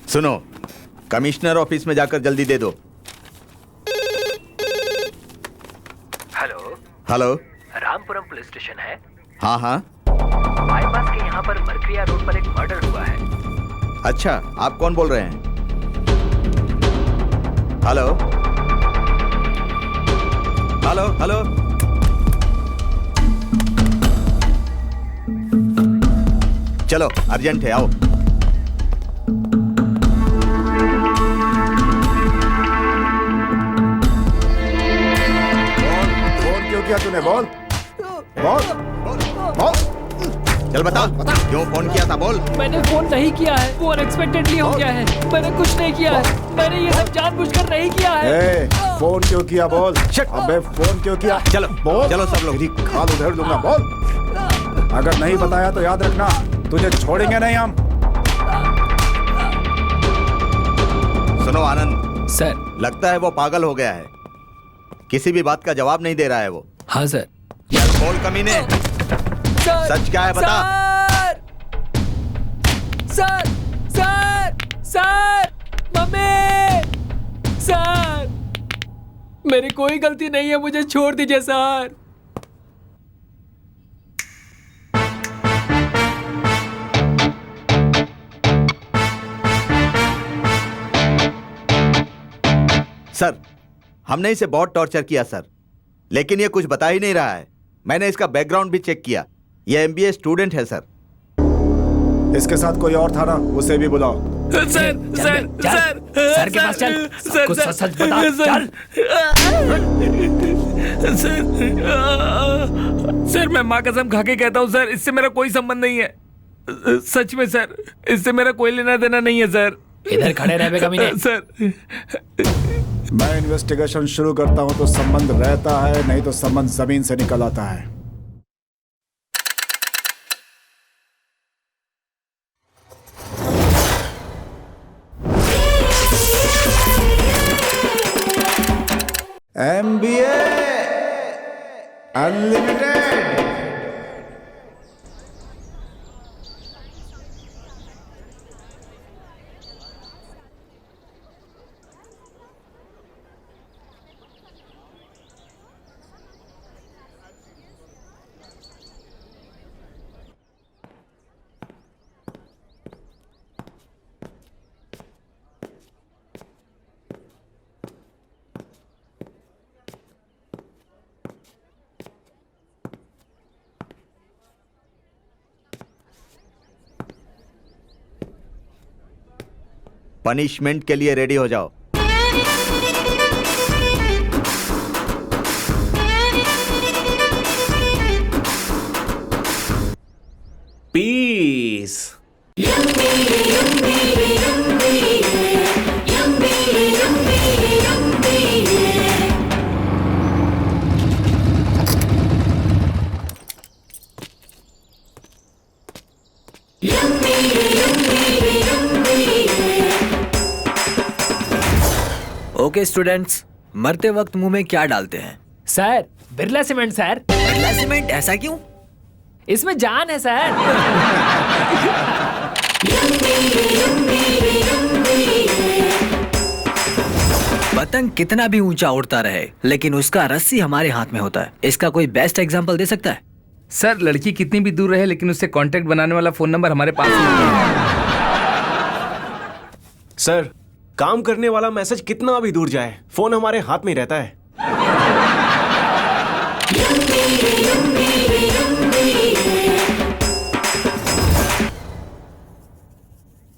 सुनो, commissioner office में जाकर जल्दी दे दो। Hello. Hello. Rampuram police station है? हाँ हाँ। बाईपास के यहाँ पर मरक्रिया रोड पर एक मर्डर हुआ है। अच्छा, आप कौन बोल रहे हैं? Hello hello hello. चलो, अर्जेंट है, आओ। फोन क्यों किया तूने? बोल बोल बोल। चल बता, क्यों फोन किया था? बोल। मैंने फोन नहीं किया है, वो अनएक्सपेक्टेडली हो गया है। मैंने कुछ नहीं किया है, मैंने ये सब जानबूझकर नहीं किया है। फोन क्यों किया? बोल। अबे फोन क्यों किया? चलो बोल। चलो सब लोग। तेरी खाल उधेड़ दूंगा। बोल। अगर नहीं बताया तो याद रखना, तुझे छोड़ेंगे नहीं हम। सुनो आनंद। सर। लगता है वो पागल हो गया है, किसी भी बात का जवाब नहीं दे रहा है वो। हाँ सर। यार बोल कमीने, सच क्या है बता। Sir sir sir, mummy, sir, मेरी कोई गलती नहीं है, मुझे छोड़ दीजिए सर। सर, हमने इसे बहुत टॉर्चर किया सर, लेकिन ये कुछ बता ही नहीं रहा है। मैंने इसका बैकग्राउंड भी चेक किया, ये एमबीए स्टूडेंट है सर। इसके साथ कोई और था ना, उसे भी बुलाओ। सर सर सर सर के पास चल, कुछ सच बता। चल सर, मैं माँ कसम खा के कहता हूँ सर, इससे मेरा कोई संबंध नहीं है। सच में सर, इससे मेरा कोई लेना देना नहीं है सर। इधर खड़े रह बे कमीने। सर, मैं इन्वेस्टिगेशन शुरू करता हूँ तो संबंध रहता है, नहीं तो संबंध जमीन से निकल आता है। MBA unlimited. पनिशमेंट के लिए रेडी हो जाओ। पीस। ओके स्टूडेंट्स, मरते वक्त मुंह में क्या डालते हैं? Sir, Birla cement sir. Birla cement? ऐसा क्यों? इसमें जान है सर। पतंग कितना भी ऊंचा उड़ता रहे, लेकिन उसका रस्सी हमारे हाथ में होता है। इसका कोई बेस्ट एग्जांपल दे सकता है? सर, लड़की कितनी भी दूर रहे, लेकिन उससे कांटेक्ट बनाने वाला फोन नंबर हमारे पास है। सर, काम करने वाला मैसेज कितना भी दूर जाए, फोन हमारे हाथ में रहता है।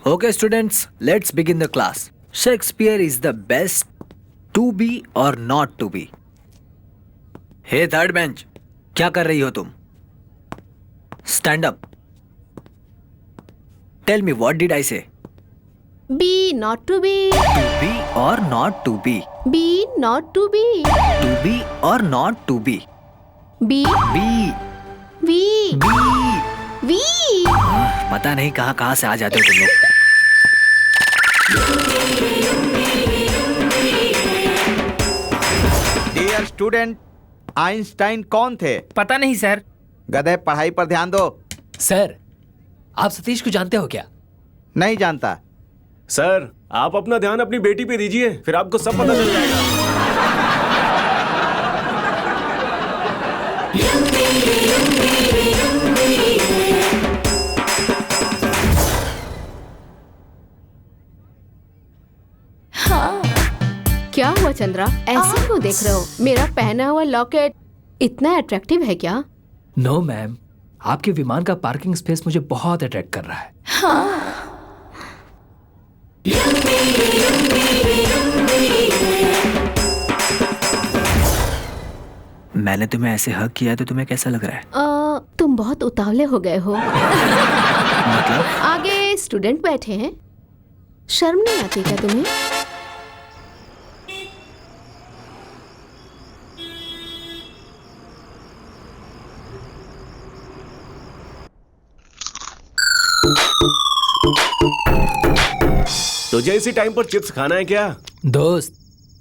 Okay students, let's begin the class. Shakespeare is the best to be or not to be. Hey third bench, क्या कर रही हो तुम? Stand up. Tell me what did I say? Be not to be. To be or not to be? Be not to be. To be or not to be? Be. Be. We. Be. We. पता नहीं कहाँ कहाँ से आ जाते हो तुम लोग। Dear student, Einstein कौन थे? पता नहीं सर। गधे, पढ़ाई पर ध्यान दो। सर, आप सतीश को जानते हो क्या? नहीं जानता। सर, आप अपना ध्यान अपनी बेटी पे दीजिए, फिर आपको सब पता चल जाएगा। क्या हुआ चंद्रा, ऐसे क्यों देख रहे हो? मेरा पहना हुआ लॉकेट इतना अट्रैक्टिव है क्या? नो मैम, आपके विमान का पार्किंग स्पेस मुझे बहुत अट्रैक्ट कर रहा है। मैंने तुम्हें ऐसे हक किया तो तुम्हें कैसा लग रहा है? तुम बहुत उतावले हो गए हो। आगे स्टूडेंट बैठे हैं, शर्म नहीं आती क्या तुम्हें? तुझे इसी टाइम पर चिप्स खाना है क्या? दोस्त,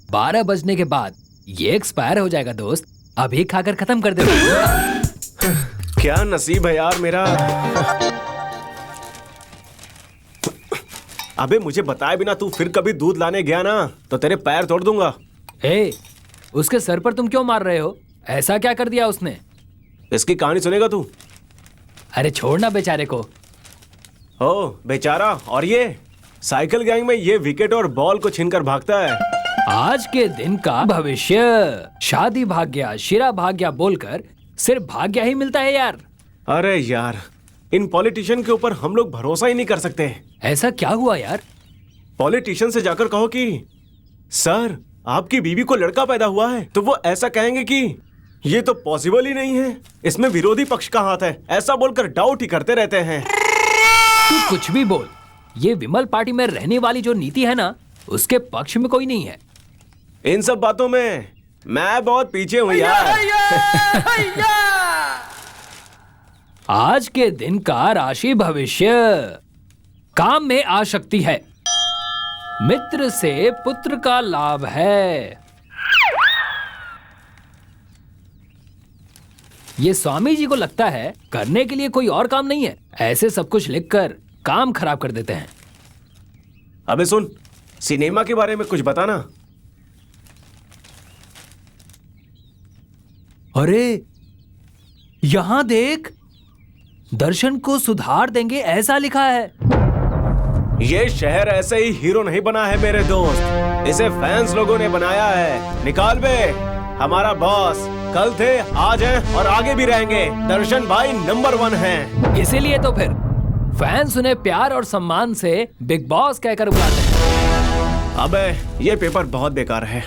12 बजने के बाद ये एक्सपायर हो जाएगा दोस्त, अभी खाकर खत्म कर दे। क्या नसीब है यार मेरा। अबे मुझे बताए बिना तू फिर कभी दूध लाने गया ना तो तेरे पैर तोड़ दूंगा। ए, उसके सर पर तुम क्यों मार रहे हो? ऐसा क्या कर दिया उसने? इसकी कहानी सुनेगा तू? अरे छोड़ना बेचारे को। ओ बेचारा, और ये साइकिल गैंग में ये विकेट और बॉल को छीनकर भागता है। आज के दिन का भविष्य, शादी भाग्य, शिरा भाग्य बोलकर सिर्फ भाग्य ही मिलता है यार। अरे यार, इन पॉलिटिशियन के ऊपर हम लोग भरोसा ही नहीं कर सकते। ऐसा क्या हुआ यार? पॉलिटिशियन से जाकर कहो कि सर आपकी बीवी को लड़का पैदा हुआ है, तो वो ऐसा कहेंगे कि ये तो पॉसिबल ही नहीं है, इसमें विरोधी पक्ष का हाथ है। ऐसा बोलकर डाउट ही करते रहते हैं। तू कुछ भी बोल, ये विमल पार्टी में रहने वाली जो नीति है ना, उसके पक्ष में कोई नहीं है। इन सब बातों में मैं बहुत पीछे हूँ यार। आज के दिन का राशि भविष्य, काम में आ सकती है, मित्र से पुत्र का लाभ है। ये स्वामी जी को लगता है करने के लिए कोई और काम नहीं है, ऐसे सब कुछ लिखकर काम खराब कर देते हैं। अबे सुन, सिनेमा के बारे में कुछ बताना। अरे यहां देख, दर्शन को सुधार देंगे ऐसा लिखा है। ये शहर ऐसे ही हीरो नहीं बना है मेरे दोस्त, इसे फैंस लोगों ने बनाया है। निकाल बे, हमारा बॉस कल थे, आज हैं और आगे भी रहेंगे। दर्शन भाई नंबर 1 हैं। इसीलिए तो फिर फैंस उन्हें प्यार और सम्मान से बिग बॉस कहकर बुलाते हैं। अबे ये पेपर बहुत बेकार है।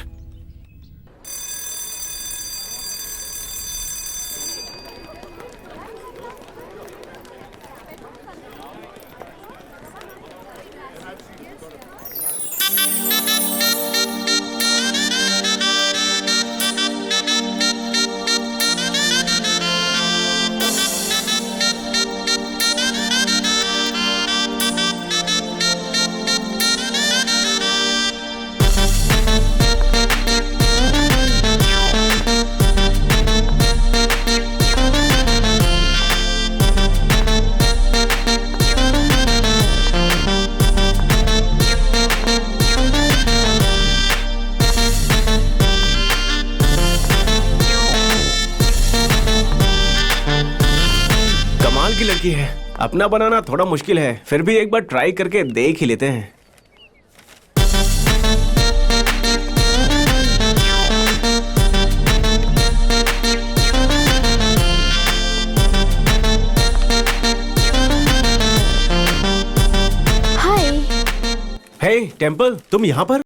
की लड़की है, अपना बनाना थोड़ा मुश्किल है, फिर भी एक बार ट्राई करके देख ही लेते हैं। हाय। हे टेम्पल, तुम यहाँ पर?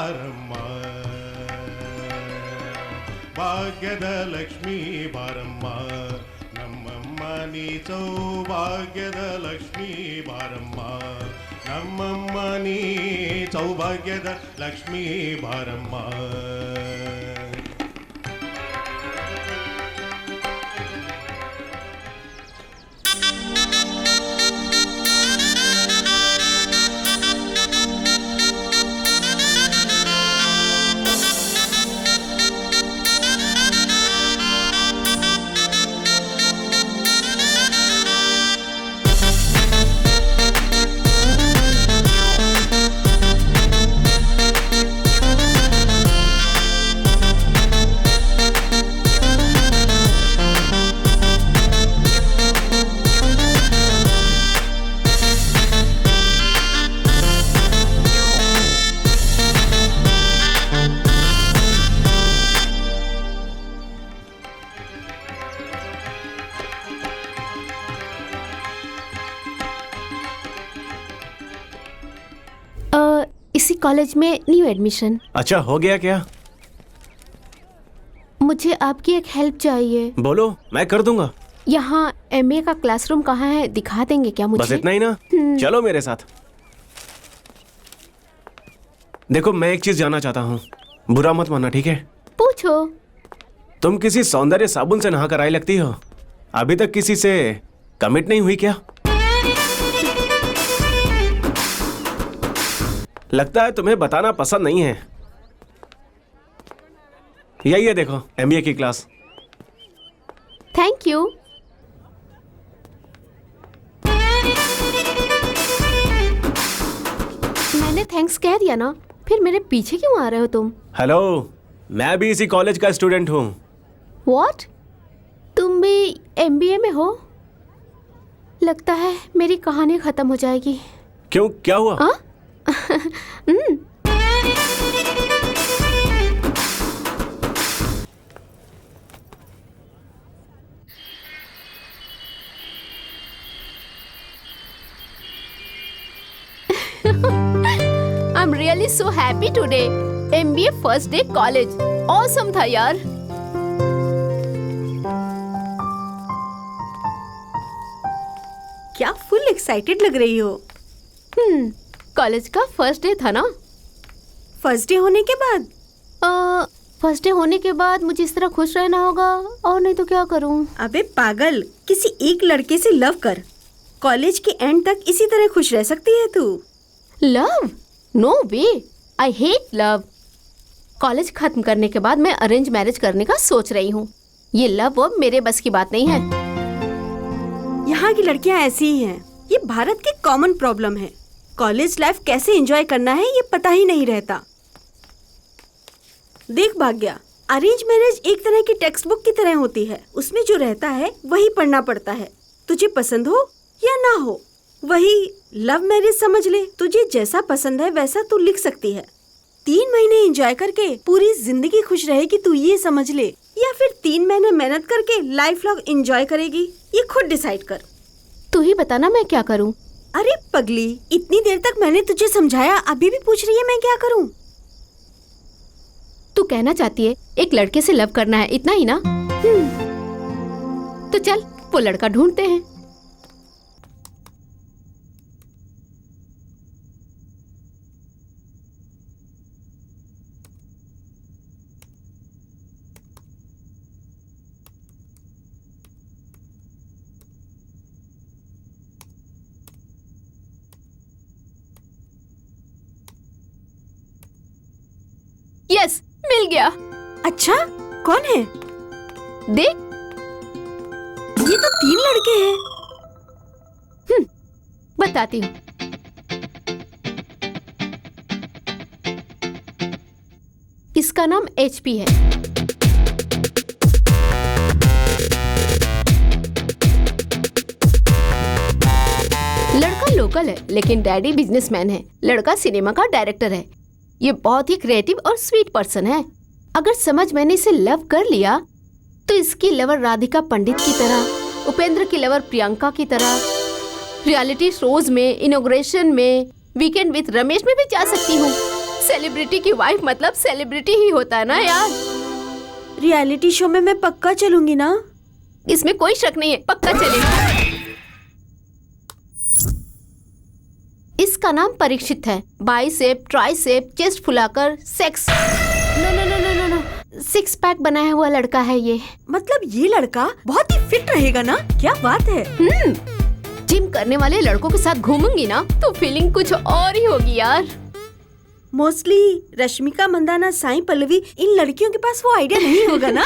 ಬಾರಮ್ಮ ಭಾಗ್ಯದ ಲಕ್ಷ್ಮೀ ಬಾರಮ್ಮ ನಮ್ಮಮ್ಮ ನೀ ಸೌಭಾಗ್ಯದ ಲಕ್ಷ್ಮೀ ಬಾರಮ್ಮ ನಮ್ಮಮ್ಮ ನೀ ಸೌಭಾಗ್ಯದ ಲಕ್ಷ್ಮೀ ಬಾರಮ್ಮ इसी कॉलेज में न्यू एडमिशन। अच्छा, हो गया क्या? मुझे आपकी एक हेल्प चाहिए। बोलो, मैं कर दूंगा। यहाँ एमए का क्लासरूम कहाँ है, दिखा देंगे क्या मुझे? बस इतना ही ना? चलो मेरे साथ। देखो, मैं एक चीज जानना चाहता हूँ, बुरा मत मानना, ठीक है? पूछो। तुम किसी सौंदर्य साबुन से नहाकर आई लगती हो। अभी तक किसी से कमिट नहीं हुई क्या? लगता है तुम्हें बताना पसंद नहीं है। यही है, देखो, एमबीए की क्लास। Thank you. मैंने थैंक्स कह दिया ना, फिर मेरे पीछे क्यों आ रहे हो तुम? हेलो, मैं भी इसी कॉलेज का स्टूडेंट हूँ। व्हाट? तुम भी एमबीए में हो? लगता है मेरी कहानी खत्म हो जाएगी। क्यों, क्या हुआ? I'm really so happy today. MBA first day college. Awesome था यार। क्या फुल एक्साइटेड लग रही हो? कॉलेज का फर्स्ट डे था ना। फर्स्ट डे होने के बाद? फर्स्ट डे होने के बाद मुझे इस तरह खुश रहना होगा, और नहीं तो क्या करूं? अबे पागल, किसी एक लड़के से लव कर। कॉलेज के एंड तक इसी तरह खुश रह सकती है तू। Love? No way, I hate love. College खत्म करने के बाद मैं अरेंज मैरिज करने का सोच रही हूँ। ये लव वो मेरे बस की बात नहीं है। यहाँ की लड़कियाँ ऐसी ही हैं। ये भारत की कॉमन प्रॉब्लम है। कॉलेज लाइफ कैसे एंजॉय करना है ये पता ही नहीं रहता। देख भाग्या, अरेंज मैरिज एक तरह की टेक्स्ट बुक की तरह होती है। उसमें जो रहता है वही पढ़ना पड़ता है, तुझे पसंद हो या ना हो। वही लव मैरिज समझ ले, तुझे जैसा पसंद है वैसा तू लिख सकती है। 3 महीने एंजॉय करके पूरी जिंदगी खुश रहेगी, तू ये समझ ले। या फिर 3 महीने मेहनत करके लाइफ लॉन्ग एंजॉय करेगी, ये खुद डिसाइड कर। तू ही बताना मैं क्या करूं? अरे पगली, इतनी देर तक मैंने तुझे समझाया, अभी भी पूछ रही है मैं क्या करूं? तू कहना चाहती है एक लड़के से लव करना है, इतना ही ना? तो चल वो लड़का ढूंढते हैं। यस, मिल गया। अच्छा, कौन है? देख, ये तो 3 लड़के हैं। बताती हूँ। इसका नाम HP है। लड़का लोकल है लेकिन डैडी बिजनेसमैन है। लड़का सिनेमा का डायरेक्टर है। ये बहुत ही क्रिएटिव और स्वीट पर्सन है। अगर समझ मैंने इसे लव कर लिया तो इसकी लवर राधिका पंडित की तरह, उपेंद्र की लवर प्रियंका की तरह, रियलिटी शोज में, इनॉग्रेशन में, वीकेंड विद रमेश में भी जा सकती हूँ। सेलिब्रिटी की वाइफ मतलब सेलिब्रिटी ही होता है ना यार। रियलिटी शो में मैं पक्का चलूंगी ना। इसमें कोई शक नहीं है, पक्का चलेगा। इसका नाम परीक्षित है। बाइसेप, ट्राइसेप, चेस्ट फुलाकर sex no no no no no no six pack बनाया हुआ लड़का है ये। मतलब ये लड़का बहुत ही फिट रहेगा ना? क्या बात है। जिम करने वाले लड़कों के साथ घूमूंगी ना तो फीलिंग कुछ और ही होगी यार। मोस्टली रश्मिका मंदाना, साई पल्लवी, इन लड़कियों के पास वो आइडिया नहीं होगा ना।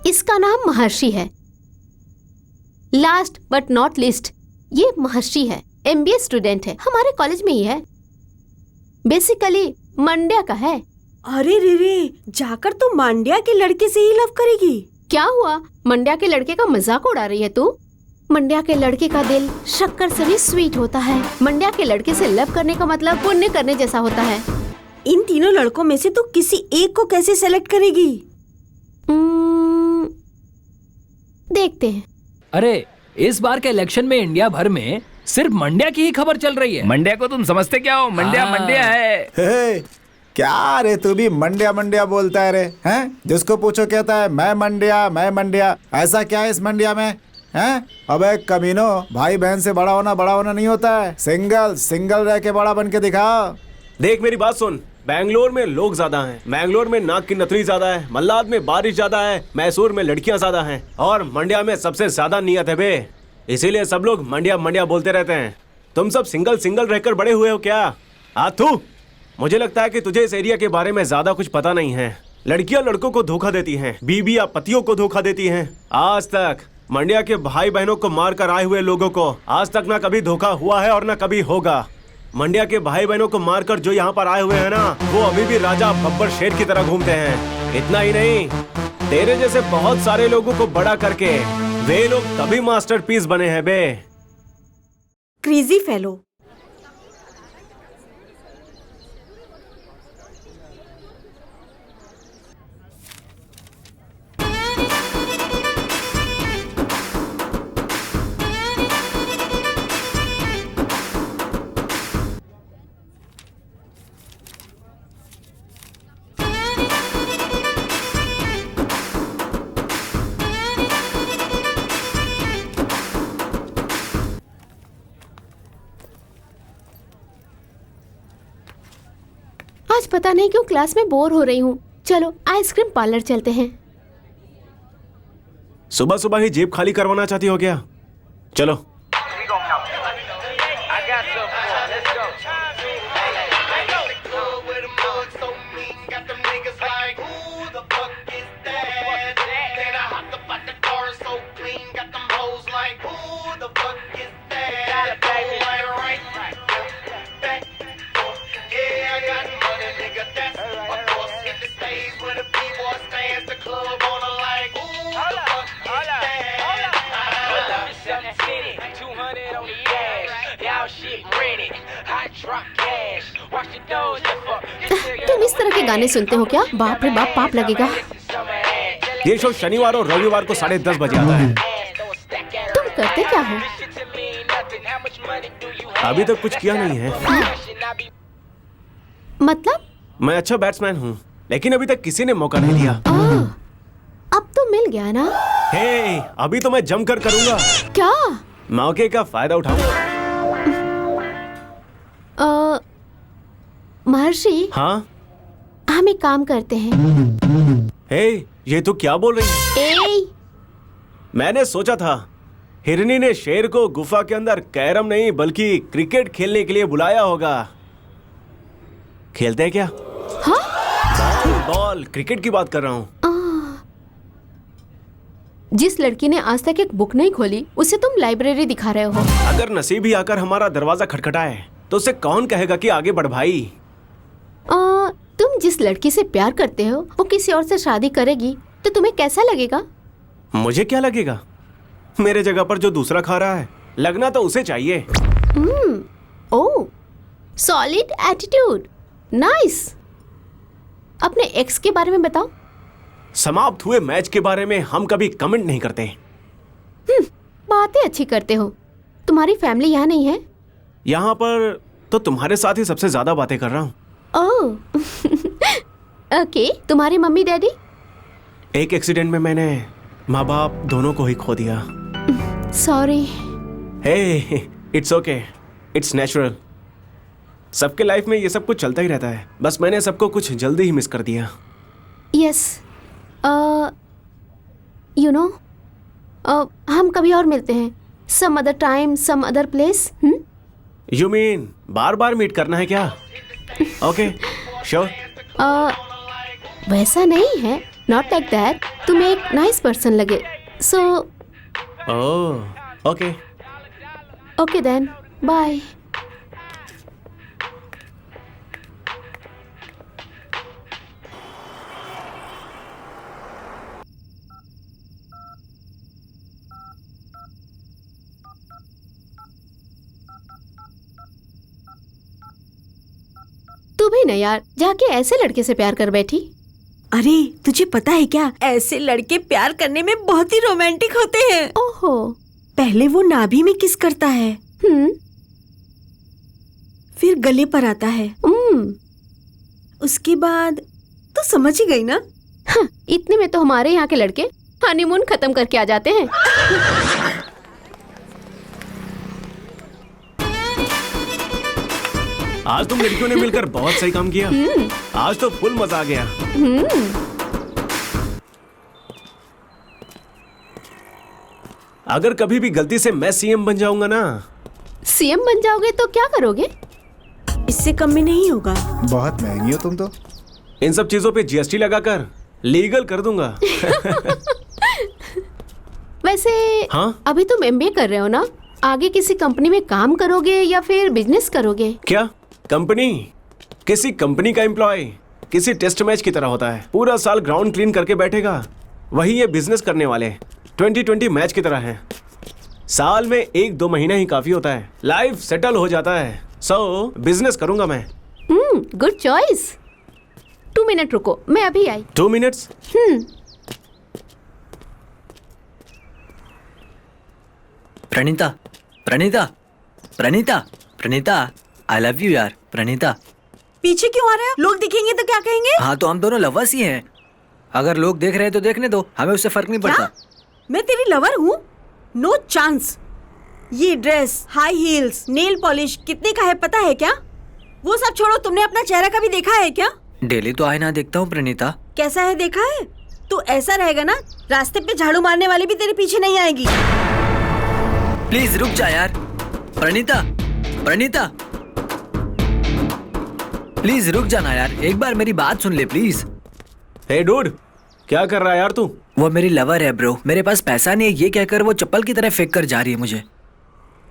इसका नाम महर्षि है। लास्ट बट नॉट लिस्ट, ये महर्षि है, MBA स्टूडेंट है, हमारे कॉलेज में ही है। बेसिकली मंड्या का है। अरे रे रे, जाकर तो मांड्या के लड़के से ही लव करेगी? क्या हुआ, मंड्या के लड़के का मजाक उड़ा रही है तू? मंड्या के लड़के का दिल शक्कर से भी स्वीट होता है। मंड्या के लड़के से लव करने का मतलब पुण्य करने जैसा होता है। इन तीनों लड़कों में से तू किसी एक को कैसे सेलेक्ट करेगी? देखते हैं। अरे इस बार के इलेक्शन में इंडिया भर में सिर्फ मंड्या की ही खबर चल रही है। मंड्या को तुम समझते क्या हो? मंड्या मंड्या है। हे, क्या रे तू भी मंड्या मंड्या बोलता है रे? हैं? जिसको पूछो कहता है मैं मंड्या। ऐसा क्या है इस मंड्या में? हैं? अबे कमीनो, भाई बहन से बड़ा होना नहीं होता है। सिंगल रह के बड़ा बन के दिखाओ। देख मेरी बात सुन, बैंगलोर में लोग ज्यादा हैं, बैंगलोर में नाक की नथनी ज्यादा है, मल्लाद में बारिश ज्यादा है, मैसूर में लड़कियां ज्यादा हैं और मंड्या में सबसे ज्यादा नियत है बे। इसीलिए सब लोग मंड्या मंड्या बोलते रहते हैं। तुम सब सिंगल रहकर बड़े हुए हो क्या? आथू, मुझे लगता है कि तुझे इस एरिया के बारे में ज्यादा कुछ पता नहीं है। लड़कियां लड़कों को धोखा देती हैं, बीबी या पतियों को धोखा देती हैं। आज तक मंड्या के भाई बहनों को मार कर आए हुए लोगों को आज तक ना कभी धोखा हुआ है और ना कभी होगा। मंड्या के भाई बहनों को मारकर जो यहाँ पर आए हुए हैं ना, वो अभी भी राजा बब्बर शेर की तरह घूमते हैं। इतना ही नहीं, तेरे जैसे बहुत सारे लोगों को बड़ा करके वे लोग तभी मास्टरपीस बने हैं बे। Crazy fellow. आज पता नहीं क्यों क्लास में बोर हो रही हूँ। चलो आइसक्रीम पार्लर चलते हैं। सुबह सुबह ही जेब खाली करवाना चाहती हो क्या? चलो। तुम इस तरह के गाने सुनते हो क्या? बाप रे बाप, पाप लगेगा। ये शो शनिवार और रविवार को 10:30 बजे आता है। तुम करते क्या हो? अभी तक कुछ किया नहीं है। मतलब? मैं अच्छा बैट्समैन हूँ, लेकिन अभी तक किसी ने मौका नहीं दिया। अब तो मिल गया ना? हे, अभी तो मैं जमकर करूंगा। क्या? मौके का फायदा उठाऊंगा। महर्षि, हाँ? हम एक काम करते हैं। हे, ये तो क्या बोल रही है? मैंने सोचा था हिरनी ने शेर को गुफा के अंदर कैरम नहीं बल्कि क्रिकेट खेलने के लिए बुलाया होगा। खेलते हैं क्या? हाँ? बॉल क्रिकेट की बात कर रहा हूँ। जिस लड़की ने आज तक एक बुक नहीं खोली उसे तुम लाइब्रेरी दिखा रहे हो। अगर नसीब ही आकर हमारा दरवाजा खटखटाए तो उसे कौन कहेगा कि आगे बढ़ भाई? तुम जिस लड़की से प्यार करते हो वो किसी और से शादी करेगी तो तुम्हें कैसा लगेगा? मुझे क्या लगेगा? मेरे जगह पर जो दूसरा खा रहा है, लगना तो उसे चाहिए। ओह, सॉलिड एटीट्यूड, नाइस। अपने एक्स के बारे में बताओ। समाप्त हुए मैच के बारे में हम कभी कमेंट नहीं करते। बातें अच्छी करते हो। तुम्हारी फैमिली यहाँ नहीं है? यहाँ पर तो तुम्हारे साथ ही सबसे ज्यादा बातें कर रहा हूँ। ओह ओके, तुम्हारे मम्मी डैडी? एक एक्सीडेंट में मैंने माँ बाप दोनों को ही खो दिया। Sorry. Hey, it's okay, it's natural. सबके लाइफ में ये सब कुछ चलता ही रहता है, बस मैंने सबको कुछ जल्दी ही मिस कर दिया। यस, यू नो, हम कभी और मिलते हैं, some other time, some other place. You mean बार बार मीट करना है क्या? Okay, sure. वैसा नहीं है, नॉट लाइक दैट। तुम एक नाइस पर्सन लगे, so oh okay. Okay then, bye. तू भी ना यार, जाके ऐसे लड़के से प्यार कर बैठी। अरे तुझे पता है क्या, ऐसे लड़के प्यार करने में बहुत ही रोमांटिक होते हैं। ओहो। पहले वो नाभि में किस करता है, फिर गले पर आता है, उसके बाद तो समझ ही गई ना। हाँ, इतने में तो हमारे यहाँ के लड़के हनीमून खत्म करके आ जाते हैं। आज तुम लड़कियों ने मिलकर बहुत सही काम किया। आज तो फुल मजा आ गया। अगर कभी भी गलती से मैं सीएम बन जाऊंगा ना। सीएम बन जाओगे तो क्या करोगे? इससे कम में नहीं होगा। बहुत महंगी हो तुम तो। इन सब चीजों पे जीएसटी लगाकर लीगल कर दूंगा। वैसे हाँ? अभी तुम एमबीए कर रहे हो ना, आगे किसी कंपनी में काम करोगे या फिर बिजनेस करोगे? क्या कंपनी? किसी कंपनी का एम्प्लॉय किसी टेस्ट मैच की तरह होता है, पूरा साल ग्राउंड क्लीन करके बैठेगा। वही ये बिजनेस करने वाले 2020 मैच की तरह हैं। साल में 1-2 महीना ही काफी होता है, लाइफ सेटल हो जाता है। सो बिजनेस करूंगा मैं। Good choice. 2 मिनट रुको, मैं अभी आई। 2 minutes? Praneeta, Praneeta, Praneeta, Praneeta, I love you यार। प्रणीता, पीछे क्यों आ रहे हो? लोग दिखेंगे तो क्या कहेंगे? हाँ तो हम दोनों लवर्स ही हैं। अगर लोग देख रहे हैं तो देखने दो, हमें उससे फर्क नहीं पड़ता। मैं तेरी लवर हूँ? No chance. ये dress, high heels, nail polish कितने का है पता है क्या? वो सब छोड़ो, तुमने अपना चेहरा कभी देखा है क्या? डेली तो आईना देखता हूँ प्रणीता। कैसा है देखा है? तो ऐसा रहेगा ना, रास्ते पे झाड़ू मारने वाली भी तेरे पीछे नहीं आएगी। प्लीज रुक जा यार। प्रणीता, प्रणीता, प्लीज रुक जाना यार, एक बार मेरी बात सुन ले प्लीज। हे डूड, क्या कर रहा है यार तू? वो मेरी लवर है ब्रो, मेरे पास पैसा नहीं है ये कहकर वो चप्पल की तरह फेंक कर जा रही है मुझे।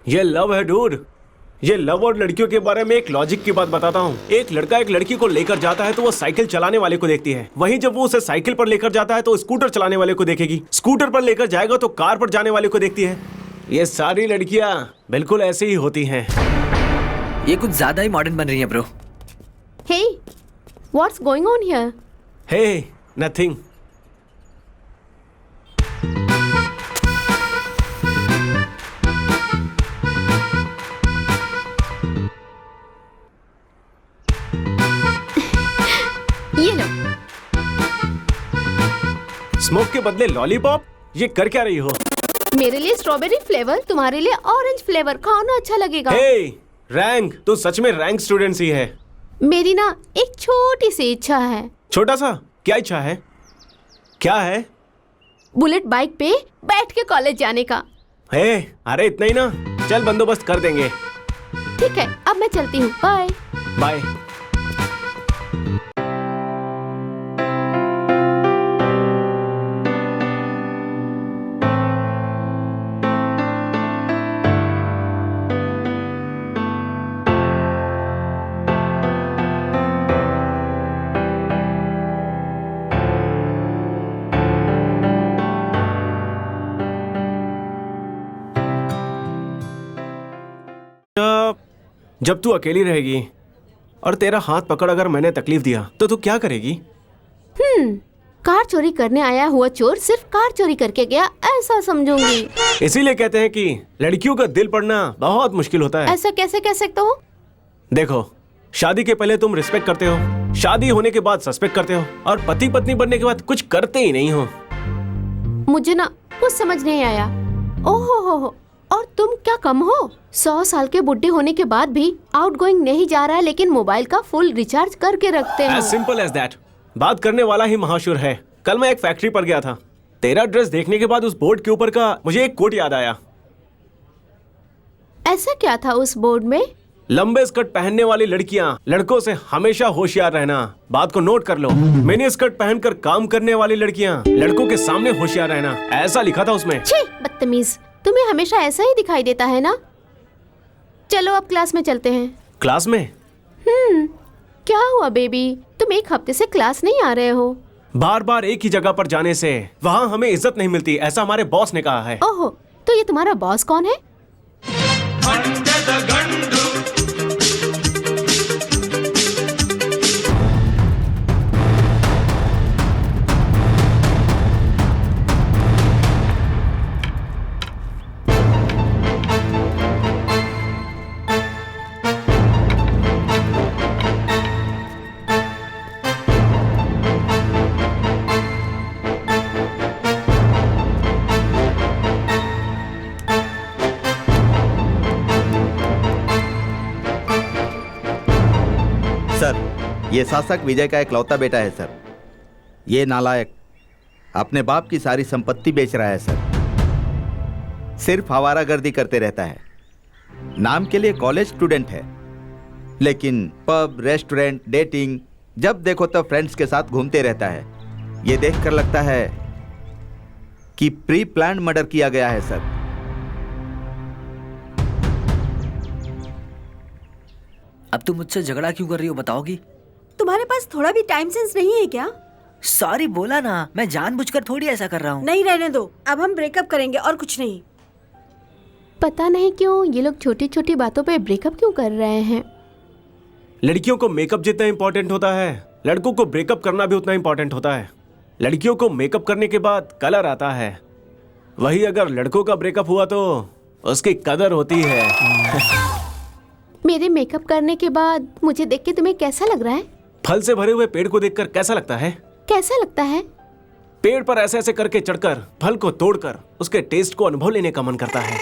ये लव है डूड। ये लव और लड़कियों के बारे में एक लॉजिक की बात बताता हूँ। एक लड़का एक लड़की को लेकर जाता है तो वो साइकिल चलाने वाले को देखती है, वहीं जब वो उसे साइकिल पर लेकर जाता है तो स्कूटर चलाने वाले को देखेगी, स्कूटर पर लेकर जाएगा तो कार पर जाने वाले को देखती है। ये सारी लड़कियां बिल्कुल ऐसे ही होती हैं। ये कुछ ज्यादा ही मॉडर्न बन रही है bro. Hey, what's going on here? Hey, nothing. ये लो। स्मोक के बदले लॉलीपॉप? ये कर क्या रही हो? मेरे लिए स्ट्रॉबेरी फ्लेवर, तुम्हारे लिए ऑरेंज फ्लेवर। खाओ ना, अच्छा लगेगा। Hey, रैंक, तू सच में रैंक स्टूडेंट ही है। मेरी ना एक छोटी सी इच्छा है। छोटा सा? क्या इच्छा है? क्या है? बुलेट बाइक पे बैठ के कॉलेज जाने का। हे, अरे इतना ही ना, चल बंदोबस्त कर देंगे। ठीक है, अब मैं चलती हूँ, बाय। बाय। जब तू अकेली रहेगी और तेरा हाथ पकड़ अगर मैंने तकलीफ दिया तो तू क्या करेगी? कार चोरी करने आया हुआ चोर सिर्फ कार चोरी करके गया ऐसा समझूंगी। इसीलिए कहते हैं कि लड़कियों का दिल पढ़ना बहुत मुश्किल होता है। ऐसा कैसे कह सकते हो? देखो, शादी के पहले तुम रिस्पेक्ट करते हो, शादी होने के बाद सस्पेक्ट करते हो, और पति पत्नी बनने के बाद कुछ करते ही नहीं हो। मुझे ना कुछ समझ नहीं आया। ओहो हो, और तुम क्या कम हो? 100 साल के बुढ़े होने के बाद भी आउटगोइंग नहीं जा रहा है, लेकिन मोबाइल का फुल रिचार्ज करके रखते हो। As simple as that। बात करने वाला ही महाशूर है। कल मैं एक फैक्ट्री पर गया था, तेरा ड्रेस देखने के बाद उस बोर्ड के ऊपर का मुझे एक कोट याद आया। ऐसा क्या था उस बोर्ड में? लंबे स्कर्ट पहनने वाली लड़कियां लड़कों से हमेशा होशियार रहना। बात को नोट कर लो। मिनी स्कर्ट पहनकर काम करने वाली लड़कियां लड़कों के सामने होशियार रहना, ऐसा लिखा था उसमें। छी, बदतमीज, तुम्हें हमेशा ऐसा ही दिखाई देता है ना। चलो अब क्लास में चलते हैं। क्लास में? क्या हुआ बेबी, तुम एक हफ्ते से क्लास नहीं आ रहे हो? बार बार एक ही जगह पर जाने से वहाँ हमें इज्जत नहीं मिलती, ऐसा हमारे बॉस ने कहा है। ओहो, तो ये तुम्हारा बॉस कौन है? ये शासक विजय का इकलौता बेटा है सर। ये नालायक अपने बाप की सारी संपत्ति बेच रहा है सर। सिर्फ आवारागर्दी करते रहता है। नाम के लिए कॉलेज स्टूडेंट है, लेकिन पब, रेस्टोरेंट, डेटिंग, जब देखो तब फ्रेंड्स के साथ घूमते रहता है। ये देखकर लगता है कि प्री प्लान्ड मर्डर किया गया है सर। अब तुम मुझसे झगड़ा क्यों कर रही हो, बताओगी? तुम्हारे पास थोड़ा भी टाइम सेंस नहीं है क्या? सॉरी बोला ना, मैं जानबूझकर थोड़ी ऐसा कर रहा हूँ। नहीं, रहने दो, अब हम ब्रेकअप करेंगे और कुछ नहीं। पता नहीं क्यों ये लोग छोटी छोटी बातों पे ब्रेकअप क्यों कर रहे हैं। लड़कियों को मेकअप जितना इंपॉर्टेंट होता है, लड़कों को ब्रेकअप करना भी उतना इंपॉर्टेंट होता है। लड़कियों को मेकअप करने के बाद कलर आता है, वही अगर लड़कों का ब्रेकअप हुआ तो उसकी कदर होती है। मेरे मेकअप करने के बाद मुझे देख के तुम्हें कैसा लग रहा है? फल से भरे हुए पेड़ को देखकर कैसा लगता है? कैसा लगता है? पेड़ पर ऐसे ऐसे करके चढ़कर फल को तोड़कर उसके टेस्ट को अनुभव लेने का मन करता है।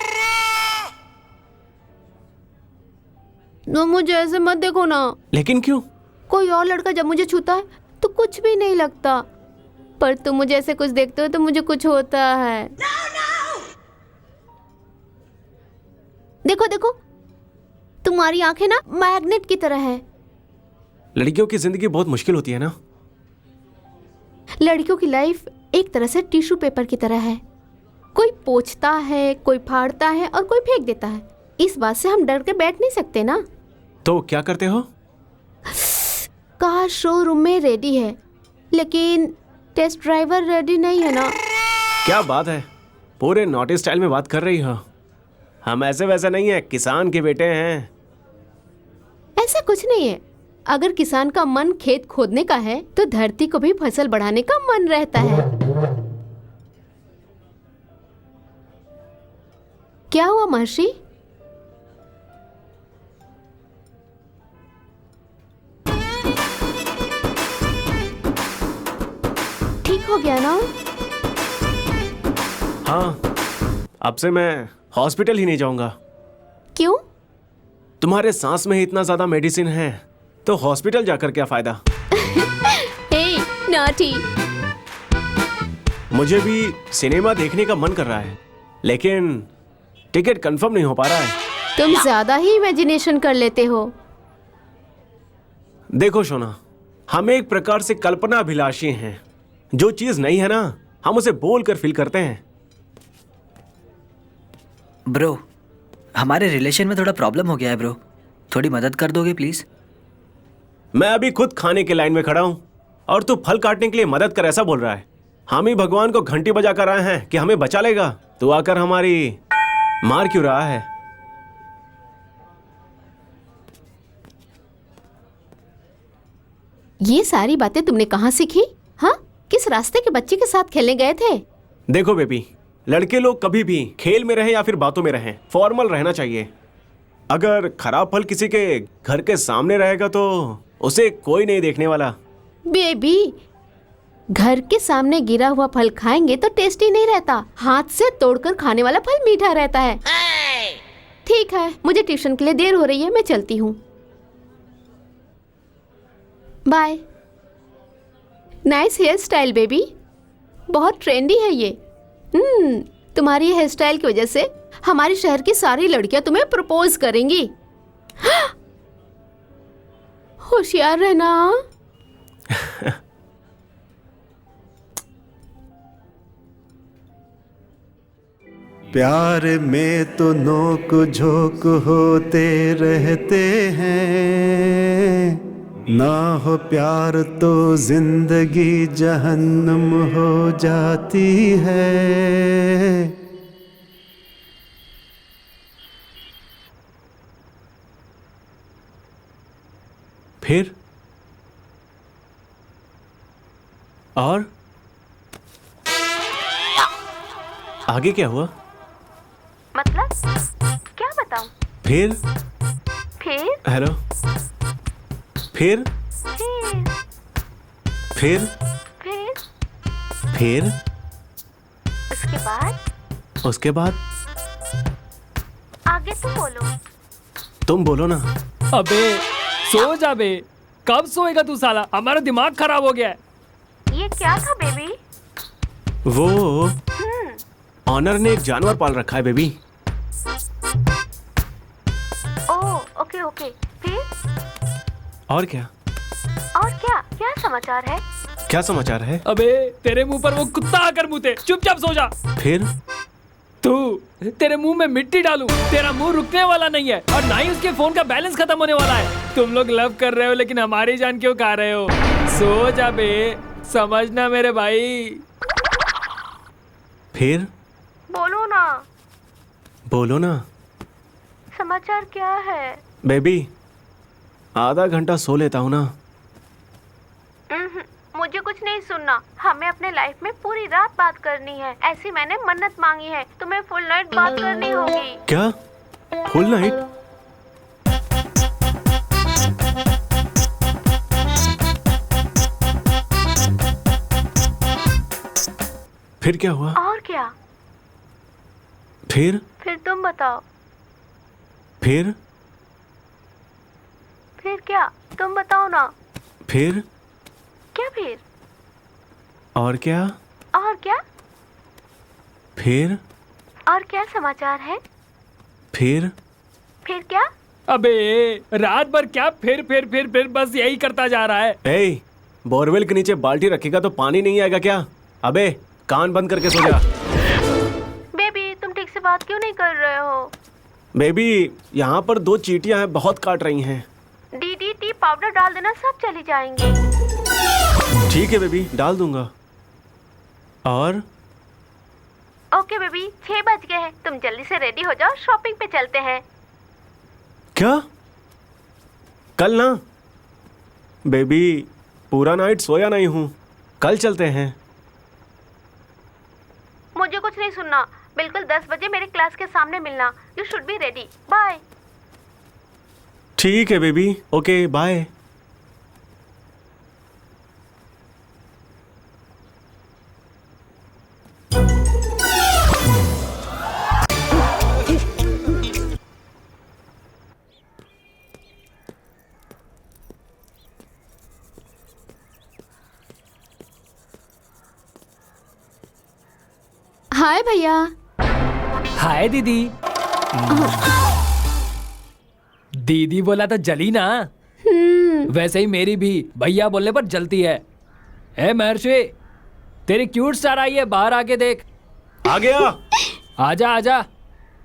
तो मुझे ऐसे मत देखो ना। लेकिन क्यों? कोई और लड़का जब मुझे छूता है तो कुछ भी नहीं लगता, पर तुम मुझे ऐसे कुछ देखते हो तो मुझे कुछ होता है। देखो देखो, तुम्हारी आंखें ना मैग्नेट की तरह है। लड़कियों की जिंदगी बहुत मुश्किल होती है ना। लड़कियों की लाइफ एक तरह से टिश्यू पेपर की तरह है। कोई पोंछता है, कोई फाड़ता है और कोई फेंक देता है। इस बात से हम डर के बैठ नहीं सकते ना। तो क्या करते हो? कार शोरूम में रेडी है, लेकिन टेस्ट ड्राइवर रेडी नहीं है ना। क्या बात है, पूरे नॉटी स्टाइल में बात कर रही हो। हम ऐसे वैसे नहीं है, किसान के बेटे हैं। ऐसा कुछ नहीं है। अगर किसान का मन खेत खोदने का है तो धरती को भी फसल बढ़ाने का मन रहता है। क्या हुआ महर्षि? ठीक हो गया ना? हाँ, अब से मैं हॉस्पिटल ही नहीं जाऊंगा। क्यों? तुम्हारे सांस में ही इतना ज्यादा मेडिसिन है, तो हॉस्पिटल जाकर क्या फायदा? हे नॉटी, मुझे भी सिनेमा देखने का मन कर रहा है, लेकिन टिकट कंफर्म नहीं हो पा रहा है। तुम ज्यादा ही इमेजिनेशन कर लेते हो। देखो शोना, हम एक प्रकार से कल्पना अभिलाषी हैं। जो चीज नहीं है ना, हम उसे बोलकर फील करते हैं। ब्रो, हमारे रिलेशन में थोड़ा प्रॉब्लम हो गया है ब्रो, थोड़ी मदद कर दोगे प्लीज? मैं अभी खुद खाने के लाइन में खड़ा हूं और तू फल काटने के लिए मदद कर ऐसा बोल रहा है। हम ही भगवान को घंटी बजा कर आए हैं कि हमें बचा लेगा, तू आकर हमारी मार क्यों रहा है? ये सारी बातें तुमने कहाँ सीखी? हाँ, किस रास्ते के बच्चे के साथ खेलने गए थे? देखो बेबी, लड़के लोग कभी भी खेल में रहें या फिर बातों में रहें, फॉर्मल रहना चाहिए। अगर खराब फल किसी के घर के सामने रहेगा तो उसे कोई नहीं देखने वाला। बेबी, घर के सामने गिरा हुआ फल खाएंगे तो टेस्टी नहीं रहता। हाथ से तोड़कर खाने वाला फल मीठा रहता है। ठीक है, मुझे ट्यूशन के लिए देर हो रही है, मैं चलती हूँ। Bye. Nice hair style baby, बहुत ट्रेंडी है ये। तुम्हारी हेयर स्टाइल की वजह से हमारे शहर की सारी लड़कियां तुम्हें प्रपोज करेंगी। होशियार रहना। प्यार में तो नोक झोंक होते रहते हैं, ना हो प्यार तो जिंदगी जहन्नुम हो जाती है। फिर और आगे क्या हुआ? मतलब क्या बताऊं? फिर हेलो, फिर फिर फिर उसके बाद आगे तुम बोलो ना। अबे सो जा बे, कब सोएगा तू साला? हमारा दिमाग खराब हो गया है। ये क्या था बेबी? वो ऑनर ने एक जानवर पाल रखा है बेबी। ओह ओके ओके, फिर? और क्या क्या समाचार है? क्या समाचार है? अबे तेरे मुंह पर वो कुत्ता आकर मुते, चुपचाप सो जा। फिर तेरे मुंह में मिट्टी डालूं, तेरा मुंह रुकने वाला नहीं है और ना ही उसके फोन का बैलेंस खत्म होने वाला है। तुम लोग लव कर रहे हो लेकिन हमारी जान क्यों खा रहे हो? सो जा बे, समझना मेरे भाई। फिर बोलो ना समाचार क्या है? बेबी आधा घंटा सो लेता हूँ ना। मुझे कुछ नहीं सुनना, हमें अपने लाइफ में पूरी रात बात करनी है। ऐसी मैंने मन्नत मांगी है, तुम्हें फुल नाइट बात करनी होगी। क्या फुल नाइट? फिर क्या हुआ? और क्या? फिर तुम बताओ। फिर क्या? तुम बताओ ना। फिर क्या फिर? और क्या? फिर और क्या समाचार है? फिर क्या? अबे रात भर क्या फिर बस यही करता जा रहा है। ए, बोरवेल के नीचे बाल्टी रखेगा तो पानी नहीं आएगा क्या? अबे कान बंद करके सो जा। बेबी तुम ठीक से बात क्यों नहीं कर रहे हो? बेबी यहाँ पर 2 चींटियां हैं, बहुत काट रही हैं। DDT पाउडर डाल देना, सब चली जाएंगी। ठीक है बेबी, डाल दूंगा। और ओके बेबी, 6 बज गए हैं, तुम जल्दी से रेडी हो जाओ, शॉपिंग पे चलते हैं। क्या? कल ना बेबी, पूरा नाइट सोया नहीं हूँ, कल चलते हैं। मुझे कुछ नहीं सुनना, बिल्कुल 10 बजे मेरे क्लास के सामने मिलना। You should be ready. Bye. ठीक है बेबी, ओके बाय। हाय भैया। हाय दीदी। दीदी बोला तो जली ना। वैसे ही मेरी भी भैया बोलने पर जलती है। ए महर्षि, तेरी क्यूट स्टार आई है, बाहर आके देख। आ गया। आजा आजा,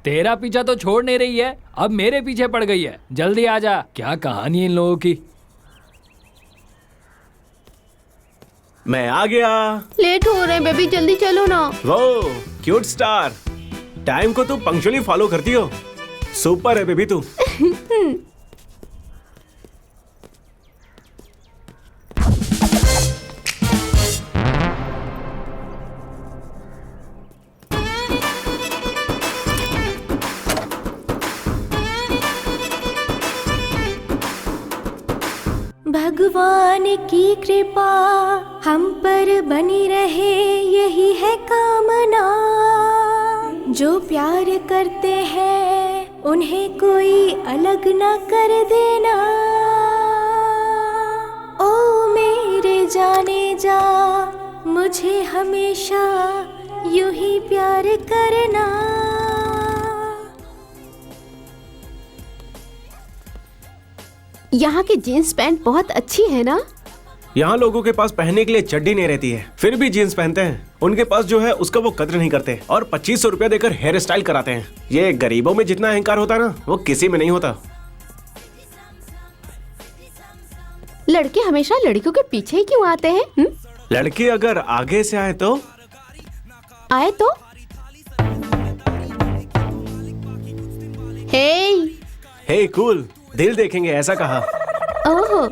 तेरा पीछा तो छोड़ नहीं रही है, अब मेरे पीछे पड़ गई है। जल्दी आजा, क्या कहानी है इन लोगों की। मैं आ गया। लेट हो रहे हैं बेबी, जल्दी चलो ना। वो क्यूट स्टार, टाइम को तू पंक्चुअली फॉलो करती हो, सुपर है बेबी तू। भगवान की कृपा हम पर बनी रहे, यही है कामना। जो प्यार करते हैं उन्हें कोई अलग ना कर देना। ओ मेरे जाने जा, मुझे हमेशा यूं ही प्यार करना। यहाँ की जीन्स पैंट बहुत अच्छी है ना? यहाँ लोगों के पास पहनने के लिए चड्डी नहीं रहती है, फिर भी जीन्स पहनते हैं। उनके पास जो है उसका वो कदर नहीं करते और 2500 रुपया देकर हेयर स्टाइल कराते हैं। ये गरीबों में जितना अहंकार होता है ना, वो किसी में नहीं होता। लड़के हमेशा लड़कियों के पीछे ही क्यों आते हैं? लड़की अगर आगे से आए तो हे कूल, दिल देखेंगे ऐसा कहा। ओह,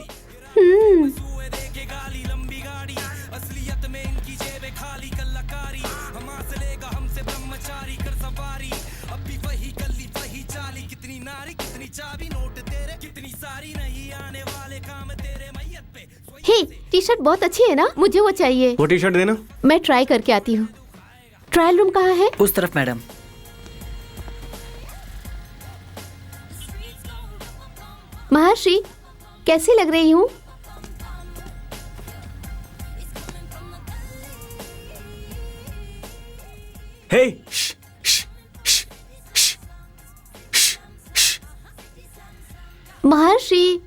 हे, टी शर्ट बहुत अच्छी है ना? मुझे वो चाहिए। वो टी शर्ट देना। मैं ट्राई करके आती हूँ। ट्रायल रूम कहाँ है? उस तरफ मैडम। महर्षि, कैसी लग रही हूँ? हे, महर्षि,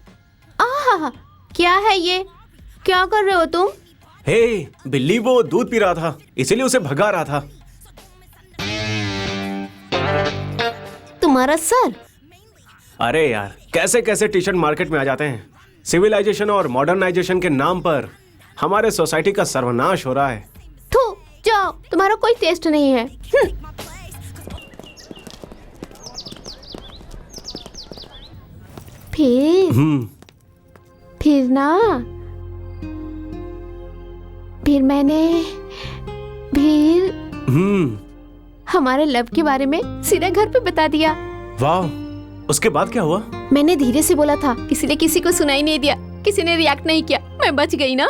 आहा, क्या है ये? क्या कर रहे हो तुम? हे, बिल्ली वो दूध पी रहा था, इसीलिए उसे भगा रहा था। तुम्हारा सर? अरे यार, कैसे कैसे टी शर्ट मार्केट में आ जाते हैं। सिविलाइजेशन और मॉडर्नाइजेशन के नाम पर हमारे सोसाइटी का सर्वनाश हो रहा है। थू, जाओ, तुम्हारा कोई टेस्ट नहीं है। फिर ना, फिर हमारे लव के बारे में सीधे घर पे बता दिया। वाह, उसके बाद क्या हुआ? मैंने धीरे से बोला था, इसलिए किसी को सुनाई नहीं दिया, किसी ने रिएक्ट नहीं किया, मैं बच गई ना।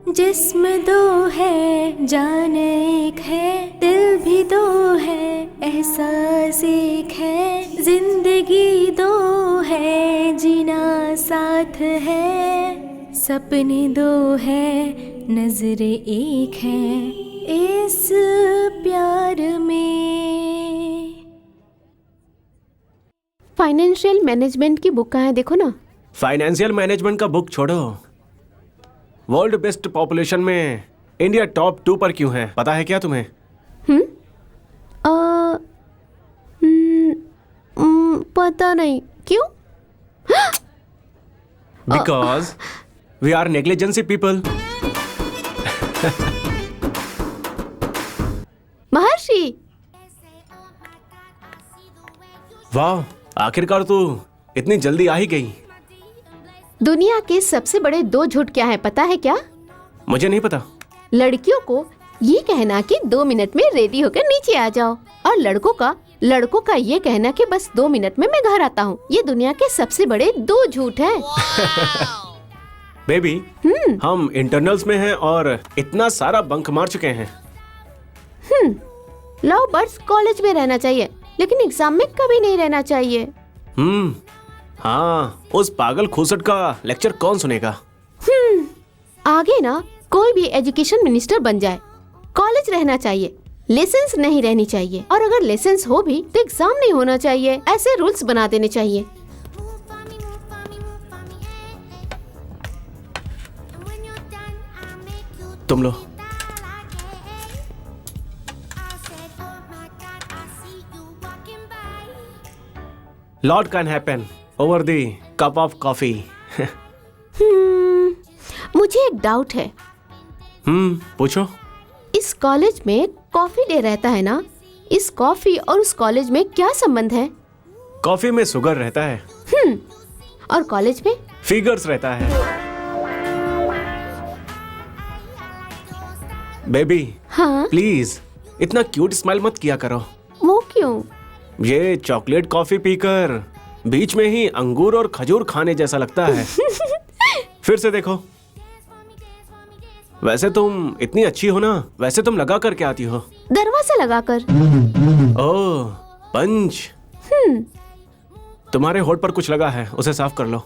जिस्म दो है, जान एक है, दिल भी दो है, एहसास एक है, जिंदगी दो है, जीना साथ है, सपने दो है, नजरें एक है, इस प्यार में। फाइनेंशियल मैनेजमेंट की बुक कहाँ है, देखो ना। फाइनेंशियल मैनेजमेंट का बुक छोड़ो, वर्ल्ड बेस्ट पॉपुलेशन में इंडिया टॉप 2 पर क्यों है, पता है क्या तुम्हें? पता नहीं, क्यों? Because we are negligency people. Maharshi, वाह, आखिरकार तू इतनी जल्दी आ ही गई। दुनिया के सबसे बड़े 2 झूठ क्या है, पता है क्या? मुझे नहीं पता। लड़कियों को ये कहना कि 2 मिनट में रेडी होकर नीचे आ जाओ, और लड़कों का ये कहना कि बस 2 मिनट में मैं घर आता हूँ। ये दुनिया के सबसे बड़े 2 झूठ हैं। बेबी, हम इंटरनल्स में हैं और इतना सारा बंक मार चुके हैं। लव बर्ड्स कॉलेज में रहना चाहिए, लेकिन एग्जाम में कभी नहीं रहना चाहिए। हाँ, उस पागल खूसट का लेक्चर कौन सुनेगा? आगे ना कोई भी एजुकेशन मिनिस्टर बन जाए, कॉलेज रहना चाहिए, लेसेंस नहीं रहनी चाहिए, और अगर लेसेंस हो भी तो एग्जाम नहीं होना चाहिए। ऐसे रूल्स बना देने चाहिए। तुम लो। Lot can happen over the cup of coffee. मुझे एक डाउट है। पूछो। इस कॉलेज में कॉफी डे रहता है ना, इस कॉफी और उस कॉलेज में क्या संबंध है? कॉफी में शुगर रहता है। और कॉलेज में फिगर्स रहता है। बेबी, हाँ? प्लीज इतना क्यूट स्माइल मत किया करो। वो क्यों? ये चॉकलेट कॉफी पीकर बीच में ही अंगूर और खजूर खाने जैसा लगता है। फिर से देखो। वैसे तुम इतनी अच्छी हो ना, वैसे तुम लगा कर क्या आती हो? दरवाजा लगाकर। ओह, पंच। तुम्हारे होठ पर कुछ लगा है, उसे साफ कर लो।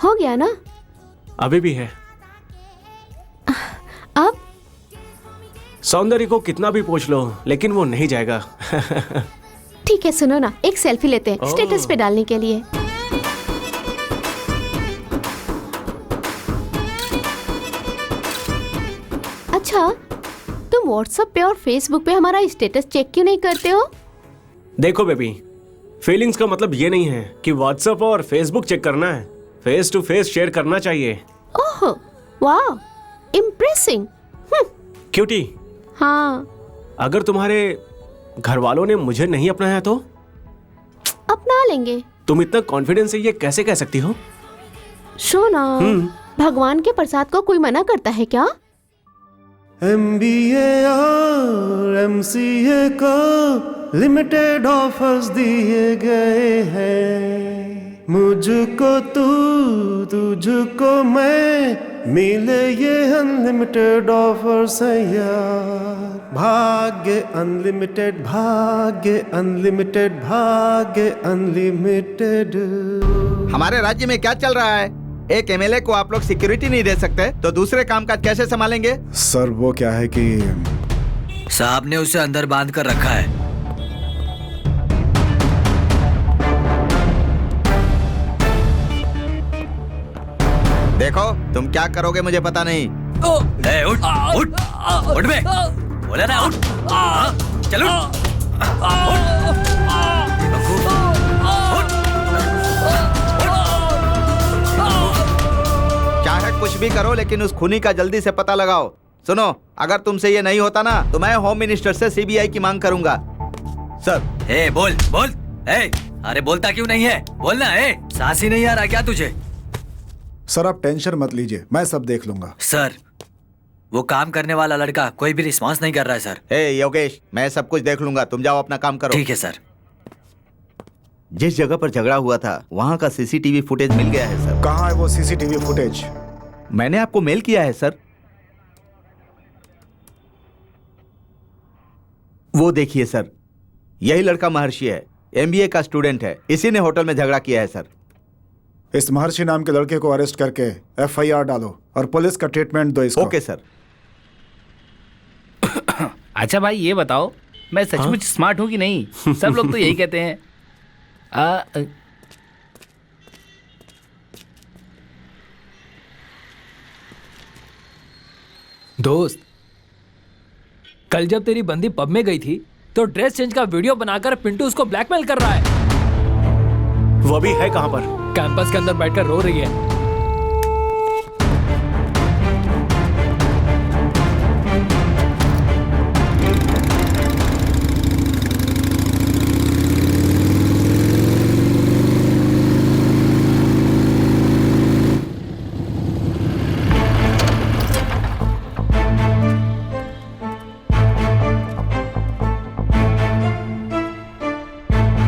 हो गया ना? अभी भी है। अब सौंदर्य को कितना भी पूछ लो, लेकिन वो नहीं जाएगा। ठीक है, सुनो ना, एक सेल्फी लेते हैं ओह। स्टेटस पे डालने के लिए। अच्छा, तुम व्हाट्सएप पे और फेसबुक पे हमारा स्टेटस चेक क्यों नहीं करते हो? देखो बेबी, फीलिंग्स का मतलब ये नहीं है कि व्हाट्सएप और फेसबुक चेक करना है। फेस टू फेस शेयर करना चाहिए। ओह, वाह, इम्प्रेसिंग। क्यूटी, हाँ, अगर तुम्हारे घर वालों ने मुझे नहीं अपनाया तो? अपना लेंगे। तुम इतना कॉन्फिडेंस से ये कैसे कह सकती हो? सोना, भगवान के प्रसाद को कोई मना करता है क्या? MBA और MCA को लिमिटेड ऑफर्स दिए गए हैं। मुझको तू, तुझको मैं, मिले ये अनलिमिटेड ऑफर्स हैं यार। भाग्य अनलिमिटेड, भाग्य अनलिमिटेड, भाग्य अनलिमिटेड। हमारे राज्य में क्या चल रहा है? एक एमएलए को आप लोग सिक्योरिटी नहीं दे सकते तो दूसरे कामकाज कैसे संभालेंगे? सर वो क्या है कि साहब ने उसे अंदर बांध कर रखा है। देखो, तुम क्या करोगे मुझे पता नहीं। ए, उठ उठ उठ बे, बोला ना उठ। चल उठ। चाहे कुछ भी करो, लेकिन उस खूनी का जल्दी से पता लगाओ। सुनो, अगर तुमसे ये नहीं होता ना तो मैं होम मिनिस्टर से सीबीआई की मांग करूंगा। सर। ए, बोल बोल। ए, अरे बोलता क्यों नहीं है? बोलना। ए, सांस ही नहीं आ रहा क्या तुझे? सर आप टेंशन मत लीजिए, मैं सब देख लूंगा। सर, वो काम करने वाला लड़का कोई भी रिस्पॉन्स नहीं कर रहा है सर। ए योगेश, मैं सब कुछ देख लूंगा, तुम जाओ अपना काम करो। ठीक है सर। जिस जगह पर झगड़ा हुआ था वहाँ का सीसीटीवी फुटेज मिल गया है सर। कहाँ है वो सीसीटीवी फुटेज? मैंने आपको मेल किया है सर। वो देखिए सर, यही लड़का महर्षि है, एमबीए का स्टूडेंट है। इसी ने होटल में झगड़ा किया है सर। इस महर्षि नाम के लड़के को अरेस्ट करके FIR डालो और पुलिस का ट्रीटमेंट दो इसको। Okay sir. अच्छा भाई, ये बताओ, मैं सचमुच स्मार्ट हूँ कि नहीं? सब लोग तो यही कहते हैं। दोस्त, कल जब तेरी बंदी पब में गई थी तो ड्रेस चेंज का वीडियो बनाकर पिंटू उसको ब्लैकमेल कर रहा है। वो अभी है कहाँ पर? कैंपस के अंदर बैठकर रो रही है।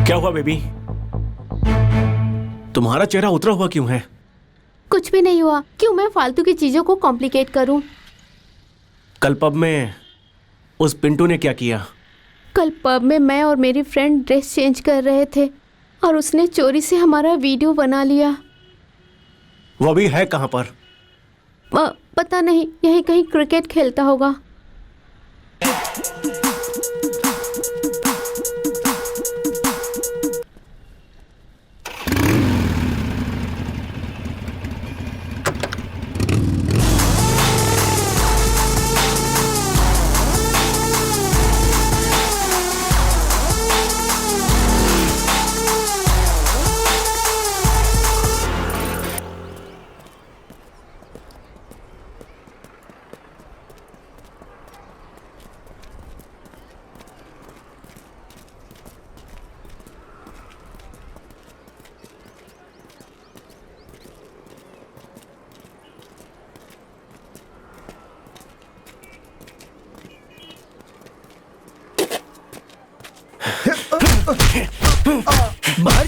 क्या हुआ बेबी? तुम्हारा चेहरा उतरा हुआ क्यों है? कुछ भी नहीं हुआ। क्यों मैं फालतू की चीजों को कॉम्प्लिकेट करूं? कल पब में उस पिंटू ने क्या किया? कल पब में मैं और मेरी फ्रेंड ड्रेस चेंज कर रहे थे और उसने चोरी से हमारा वीडियो बना लिया। वो अभी है कहाँ पर? पता नहीं, यहीं कहीं क्रिकेट खेलता होगा।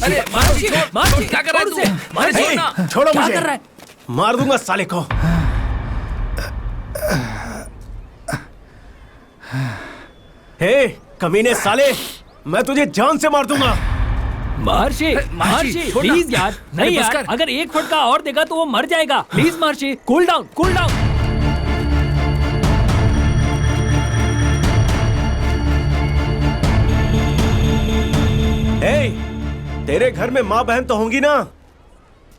अरे मार्ची, क्या कर रहा है तू? मार्ची, छोड़ना। छोड़ो क्या मुझे। कर रहा है? मार दूंगा साले को। हे कमीने साले, मैं तुझे जान से मार दूंगा। महर्षि, महर्षि छोड़ना। प्लीज यार, नहीं अरे बस यार, कर। अगर एक फटका और देगा तो वो मर जाएगा। Please Maharshi, cool down, cool down. हे, तेरे घर में माँ बहन तो होंगी ना?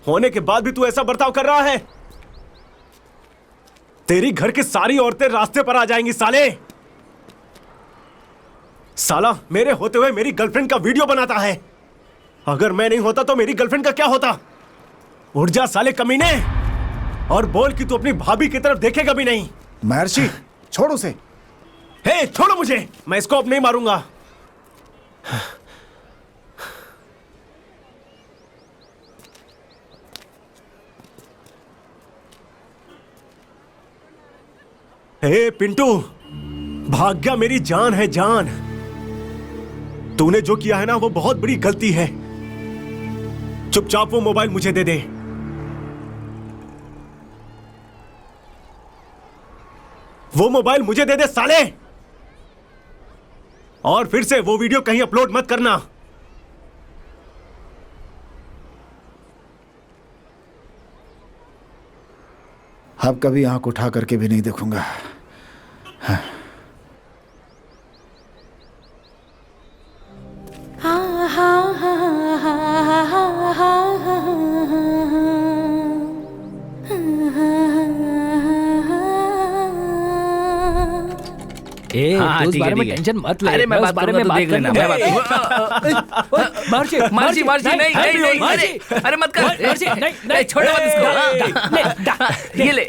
होने के बाद भी तू ऐसा बर्ताव कर रहा है? तेरी घर की सारी औरतें रास्ते पर आ जाएंगी साले। साला मेरे होते हुए मेरी गर्लफ्रेंड का वीडियो बनाता है। अगर मैं नहीं होता तो मेरी गर्लफ्रेंड का क्या होता? उठ जा साले कमीने, और बोल कि तू अपनी भाभी की तरफ देखेगा भी नहीं। महर्षि छोड़ उसे। हे छोड़ो मुझे, मैं इसको अब नहीं मारूंगा। हे पिंटू, भाग्या मेरी जान है जान। तूने जो किया है ना वो बहुत बड़ी गलती है। चुपचाप वो मोबाइल मुझे दे दे। वो मोबाइल मुझे दे दे साले, और फिर से वो वीडियो कहीं अपलोड मत करना। अब कभी आंख उठा करके भी नहीं देखूंगा। ए, हाँ, तो उस ठीक है, बारे में ठीक है। टेंशन मत ले। अरे मैं उस बात बारे करूंगा में तो बात देख लेना, करनी मैं है। बात महर्षि, मार्ची, नहीं, नहीं, महर्षि, नहीं, अरे मत कर। महर्षि, नहीं, नहीं, छोड़ो मत इसको। ये ले,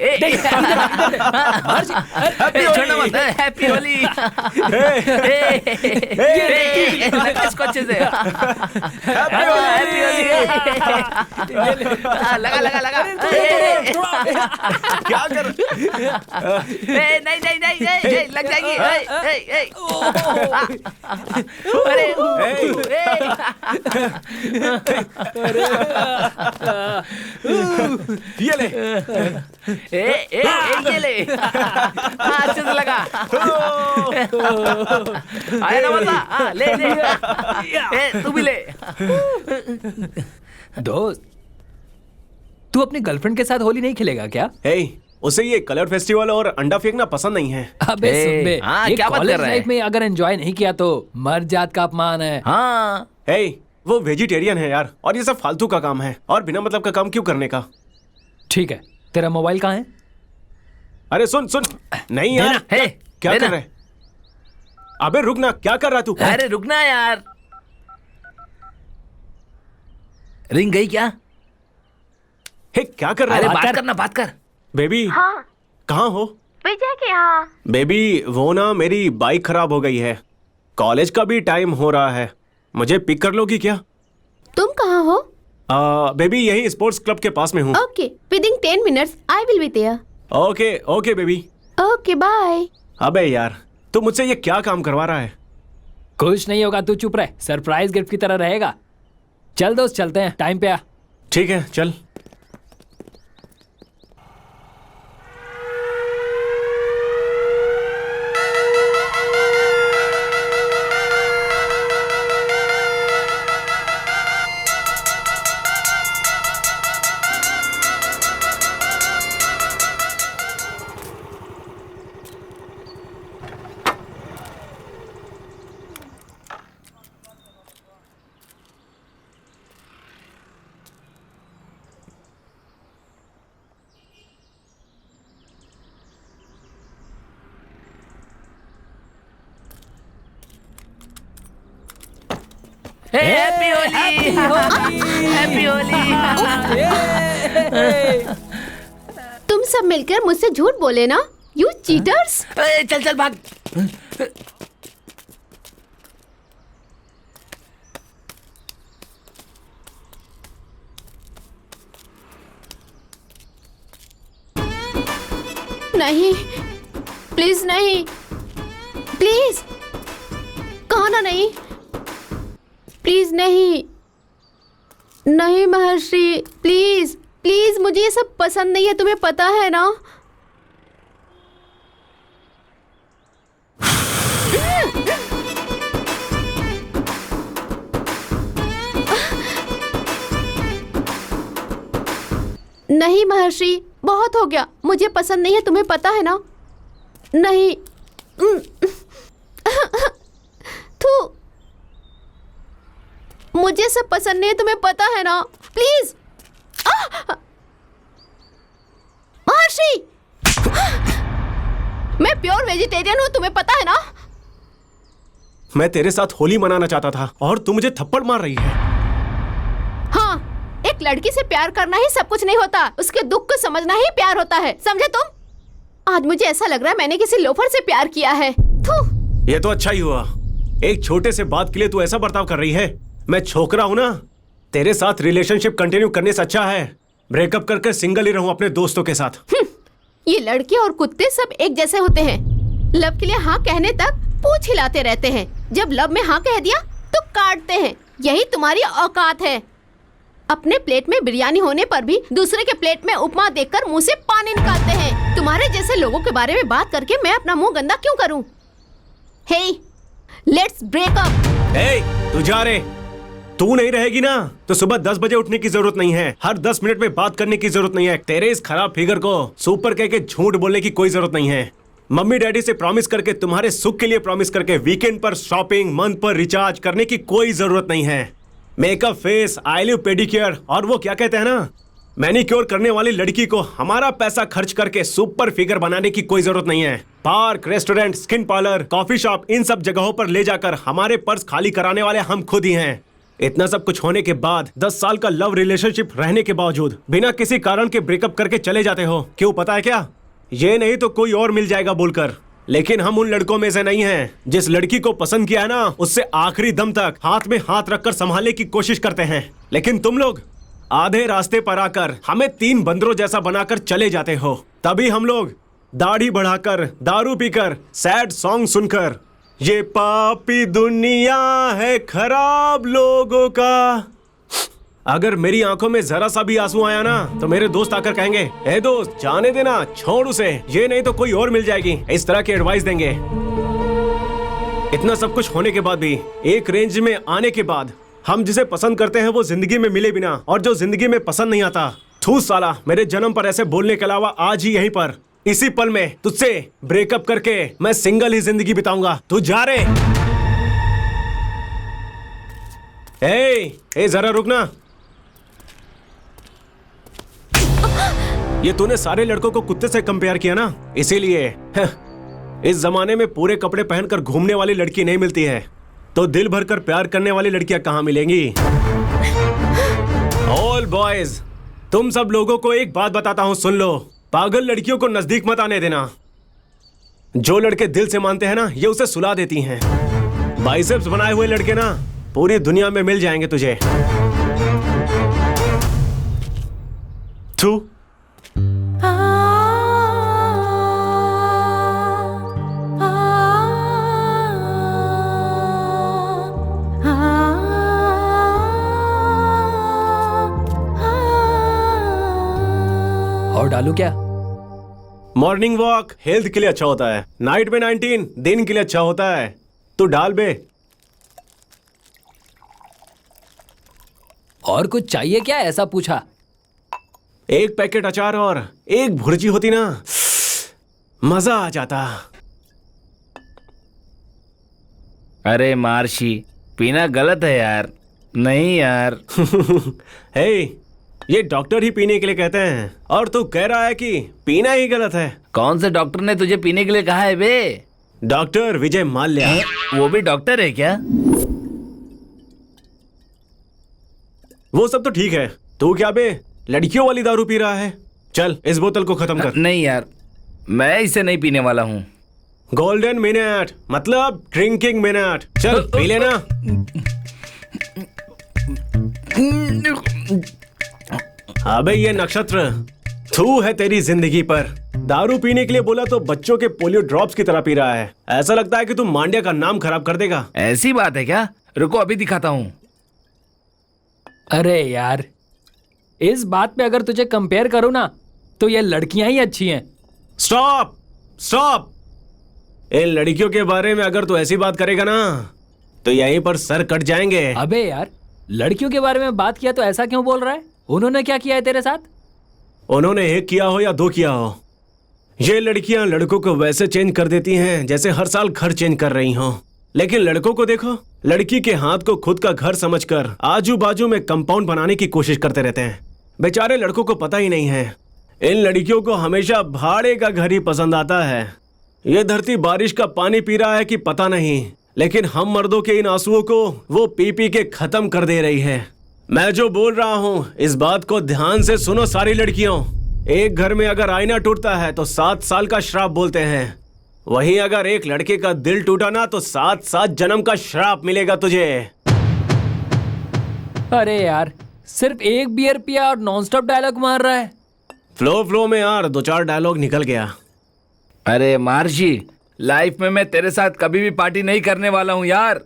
छोड़ो मत। हैप्पी होली। इसको अच्छे से। हैप्पी होली। लगा। क्या कर? नहीं, लग जाएगी। अरे ये ले। ये ले। अच्छे से लगा। आया ना मजा? ले। तू भी ले। दोस्त, तू अपनी गर्लफ्रेंड के साथ होली नहीं खेलेगा क्या? उसे ये कलर फेस्टिवल और अंडा फेंकना पसंद नहीं है। अबे सुन बे, हाँ, ये क्या बात कॉलेज कर रहा है? लाइफ में अगर एंजॉय नहीं किया तो मर जात का अपमान है। हाँ, वो वेजिटेरियन है यार, और ये सब फालतू का काम है, और बिना मतलब का काम क्यों करने का? ठीक है, तेरा मोबाइल कहाँ है? अरे सुन नहीं यार, क्या कर रहे? अबे रुक ना, क्या कर रहा तू? अरे रुकना यार। रिंग गई क्या? क्या कर रहा है? अरे बात कर। बेबी, हाँ, कहाँ हो? विजय के यहाँ। बेबी वो ना, मेरी बाइक खराब हो गई है, कॉलेज का भी टाइम हो रहा है, मुझे पिक कर लोगी क्या? तुम कहाँ हो? बेबी यही स्पोर्ट्स क्लब के पास में हूँ। Okay, within 10 minutes I will be there. Okay baby. Okay bye. अबे यार, तू मुझसे ये क्या काम करवा रहा है? कुछ नहीं होगा, तू चुप रह, सरप्राइज गिफ्ट की तरह रहेगा। चल दोस्त, चलते हैं, टाइम पे आ। ठीक है चल। हैप्पी होली। हैप्पी होली। तुम सब मिलकर मुझसे झूठ बोले ना, यू चीटर्स। चल भाग। नहीं, प्लीज नहीं, प्लीज कहो ना नहीं, प्लीज नहीं, नहीं महर्षि, प्लीज प्लीज, मुझे ये सब पसंद नहीं है, तुम्हें पता है ना। नहीं महर्षि, बहुत हो गया, मुझे पसंद नहीं है, तुम्हें पता है ना। नहीं। थू, मुझे सब पसंद नहीं है, तुम्हें पता है ना। प्लीज महर्षि, मैं प्योर वेजिटेरियन हूँ, तुम्हें पता है ना। मैं तेरे साथ होली मनाना चाहता था और तू मुझे थप्पड़ मार रही है। हाँ, एक लड़की से प्यार करना ही सब कुछ नहीं होता, उसके दुख को समझना ही प्यार होता है, समझे तुम। आज मुझे ऐसा लग रहा है मैंने किसी लोफर से प्यार किया है। ये तो अच्छा ही हुआ। एक छोटे से बात के लिए तू ऐसा बर्ताव कर रही है। मैं छोकरा हूं ना, तेरे साथ रिलेशनशिप कंटिन्यू करने से अच्छा है ब्रेकअप करके सिंगल ही रहूं अपने दोस्तों के साथ। ये लड़के और कुत्ते सब एक जैसे होते हैं। लव के लिए हाँ कहने तक पूंछ हिलाते रहते हैं, जब लव में हाँ कह दिया तो काटते हैं। यही तुम्हारी औकात है। अपने प्लेट में बिरयानी होने पर भी दूसरे के प्लेट में उपमा देखकर मुंह से पानी निकालते हैं। तुम्हारे जैसे लोगों के बारे में बात करके मैं अपना मुंह गंदा क्यों करूं? हे, लेट्स ब्रेक अप। हे, तू जा रे। तू नहीं रहेगी ना तो सुबह 10 बजे उठने की जरूरत नहीं है, हर 10 मिनट में बात करने की जरूरत नहीं है। तेरे इस खराब फिगर को सुपर कह के झूठ बोलने की कोई जरूरत नहीं है। मम्मी डैडी से प्रॉमिस करके, तुम्हारे सुख के लिए प्रॉमिस करके वीकेंड पर शॉपिंग, मंथ पर रिचार्ज करने की कोई जरूरत नहीं है। मेकअप, फेस, आईलिव, पेडिक्योर और वो क्या कहते हैं ना, मैनिक्योर करने वाली लड़की को हमारा पैसा खर्च करके सुपर फिगर बनाने की कोई जरूरत नहीं है। Park, restaurant, skin parlour, coffee shop, इन सब जगहों पर ले जाकर हमारे पर्स खाली कराने वाले हम खुद ही हैं। इतना सब कुछ होने के बाद 10 साल का लव रिलेशनशिप रहने के बावजूद बिना किसी कारण के ब्रेकअप करके चले जाते हो। क्यों पता है क्या? ये नहीं तो कोई और मिल जाएगा बोलकर। लेकिन हम उन लड़कों में से नहीं हैं। जिस लड़की को पसंद किया है ना, उससे आखिरी दम तक हाथ में हाथ रखकर संभालने की कोशिश करते हैं। लेकिन तुम लोग आधे रास्ते पर आकर हमें 3 बंदरों जैसा बनाकर चले जाते हो। तभी हम लोग दाढ़ी बढ़ाकर, दारू पीकर, सैड सॉन्ग सुनकर, ये पापी दुनिया है खराब लोगों का। अगर मेरी आंखों में जरा सा भी आंसू आया ना तो मेरे दोस्त आकर कहेंगे, ए दोस्त जाने देना, छोड़ उसे, ये नहीं तो कोई और मिल जाएगी। इस तरह की एडवाइस देंगे। इतना सब कुछ होने के बाद भी, एक रेंज में आने के बाद, हम जिसे पसंद करते हैं वो जिंदगी में मिले बिना, और जो जिंदगी में पसंद नहीं आता, थू साला, मेरे जन्म पर ऐसे बोलने के अलावा आज ही यहीं पर इसी पल में तुझसे ब्रेकअप करके मैं सिंगल ही जिंदगी बिताऊंगा। तू जा रे। ए जरा रुकना। ये तूने सारे लड़कों को कुत्ते से कंपेयर किया ना, इसीलिए इस जमाने में पूरे कपड़े पहनकर घूमने वाली लड़की नहीं मिलती है, तो दिल भरकर प्यार करने वाली लड़कियां कहां मिलेंगी? ऑल बॉयज, तुम सब लोगों को एक बात बताता हूं, सुन लो। पागल लड़कियों को नजदीक मत आने देना। जो लड़के दिल से मानते हैं ना, ये उसे सुला देती हैं। बाइसेप्स बनाए हुए लड़के ना पूरी दुनिया में मिल जाएंगे तुझे। थू। और डालू क्या? मॉर्निंग वॉक हेल्थ के लिए अच्छा होता है, नाइट में 19 दिन के लिए अच्छा होता है। तू डाल बे। और कुछ चाहिए क्या, ऐसा पूछा? एक पैकेट अचार और एक भुर्जी होती ना, मजा आ जाता। अरे महर्षि, पीना गलत है यार। नहीं यार। हे, ये डॉक्टर ही पीने के लिए कहते हैं और तू कह रहा है कि पीना ही गलत है। कौन से डॉक्टर ने तुझे पीने के लिए कहा है बे? डॉक्टर विजय माल्या। वो भी डॉक्टर है क्या? वो सब तो ठीक है, तू क्या बे लड़कियों वाली दारू पी रहा है? चल इस बोतल को खत्म कर। नहीं यार, मैं इसे नहीं पीने वाला हूँ। गोल्डन मिनट मतलब ड्रिंकिंग मिनट। चल पी लेना। अबे ये नक्षत्र, थू है तेरी जिंदगी पर। दारू पीने के लिए बोला तो बच्चों के पोलियो ड्रॉप्स की तरह पी रहा है। ऐसा लगता है कि तू मांड्या का नाम खराब कर देगा। ऐसी बात है क्या? रुको अभी दिखाता हूँ। अरे यार, इस बात पे अगर तुझे कंपेयर करूं ना तो ये लड़कियां ही अच्छी हैं। स्टॉप स्टॉप, इन लड़कियों के बारे में अगर तू ऐसी बात करेगा ना तो यहीं पर सर कट जाएंगे। अबे यार, लड़कियों के बारे में बात किया तो ऐसा क्यों बोल रहा है? उन्होंने क्या किया है तेरे साथ? उन्होंने एक किया हो या दो किया हो, ये लड़कियां लड़कों को वैसे चेंज कर देती हैं जैसे हर साल घर चेंज कर रही हों। लेकिन लड़कों को देखो, लड़की के हाथ को खुद का घर समझकर आजू बाजू में कंपाउंड बनाने की कोशिश करते रहते हैं। बेचारे लड़कों को पता ही नहीं है, इन लड़कियों को हमेशा भाड़े का घर ही पसंद आता है। ये धरती बारिश का पानी पी रहा है कि पता नहीं, लेकिन हम मर्दों के इन आंसुओं को वो पी पी के खत्म कर दे रही है। मैं जो बोल रहा हूँ इस बात को ध्यान से सुनो सारी लड़कियों। एक घर में अगर आईना टूटता है तो 7 साल का श्राप बोलते हैं, वहीं अगर एक लड़के का दिल टूटा ना तो 7 जन्म का श्राप मिलेगा तुझे। अरे यार, सिर्फ एक बियर पिया और नॉनस्टॉप डायलॉग मार रहा है। फ्लो में यार 2-4 डायलॉग निकल गया। अरे महर्षि, लाइफ में मैं तेरे साथ कभी भी पार्टी नहीं करने वाला हूँ यार।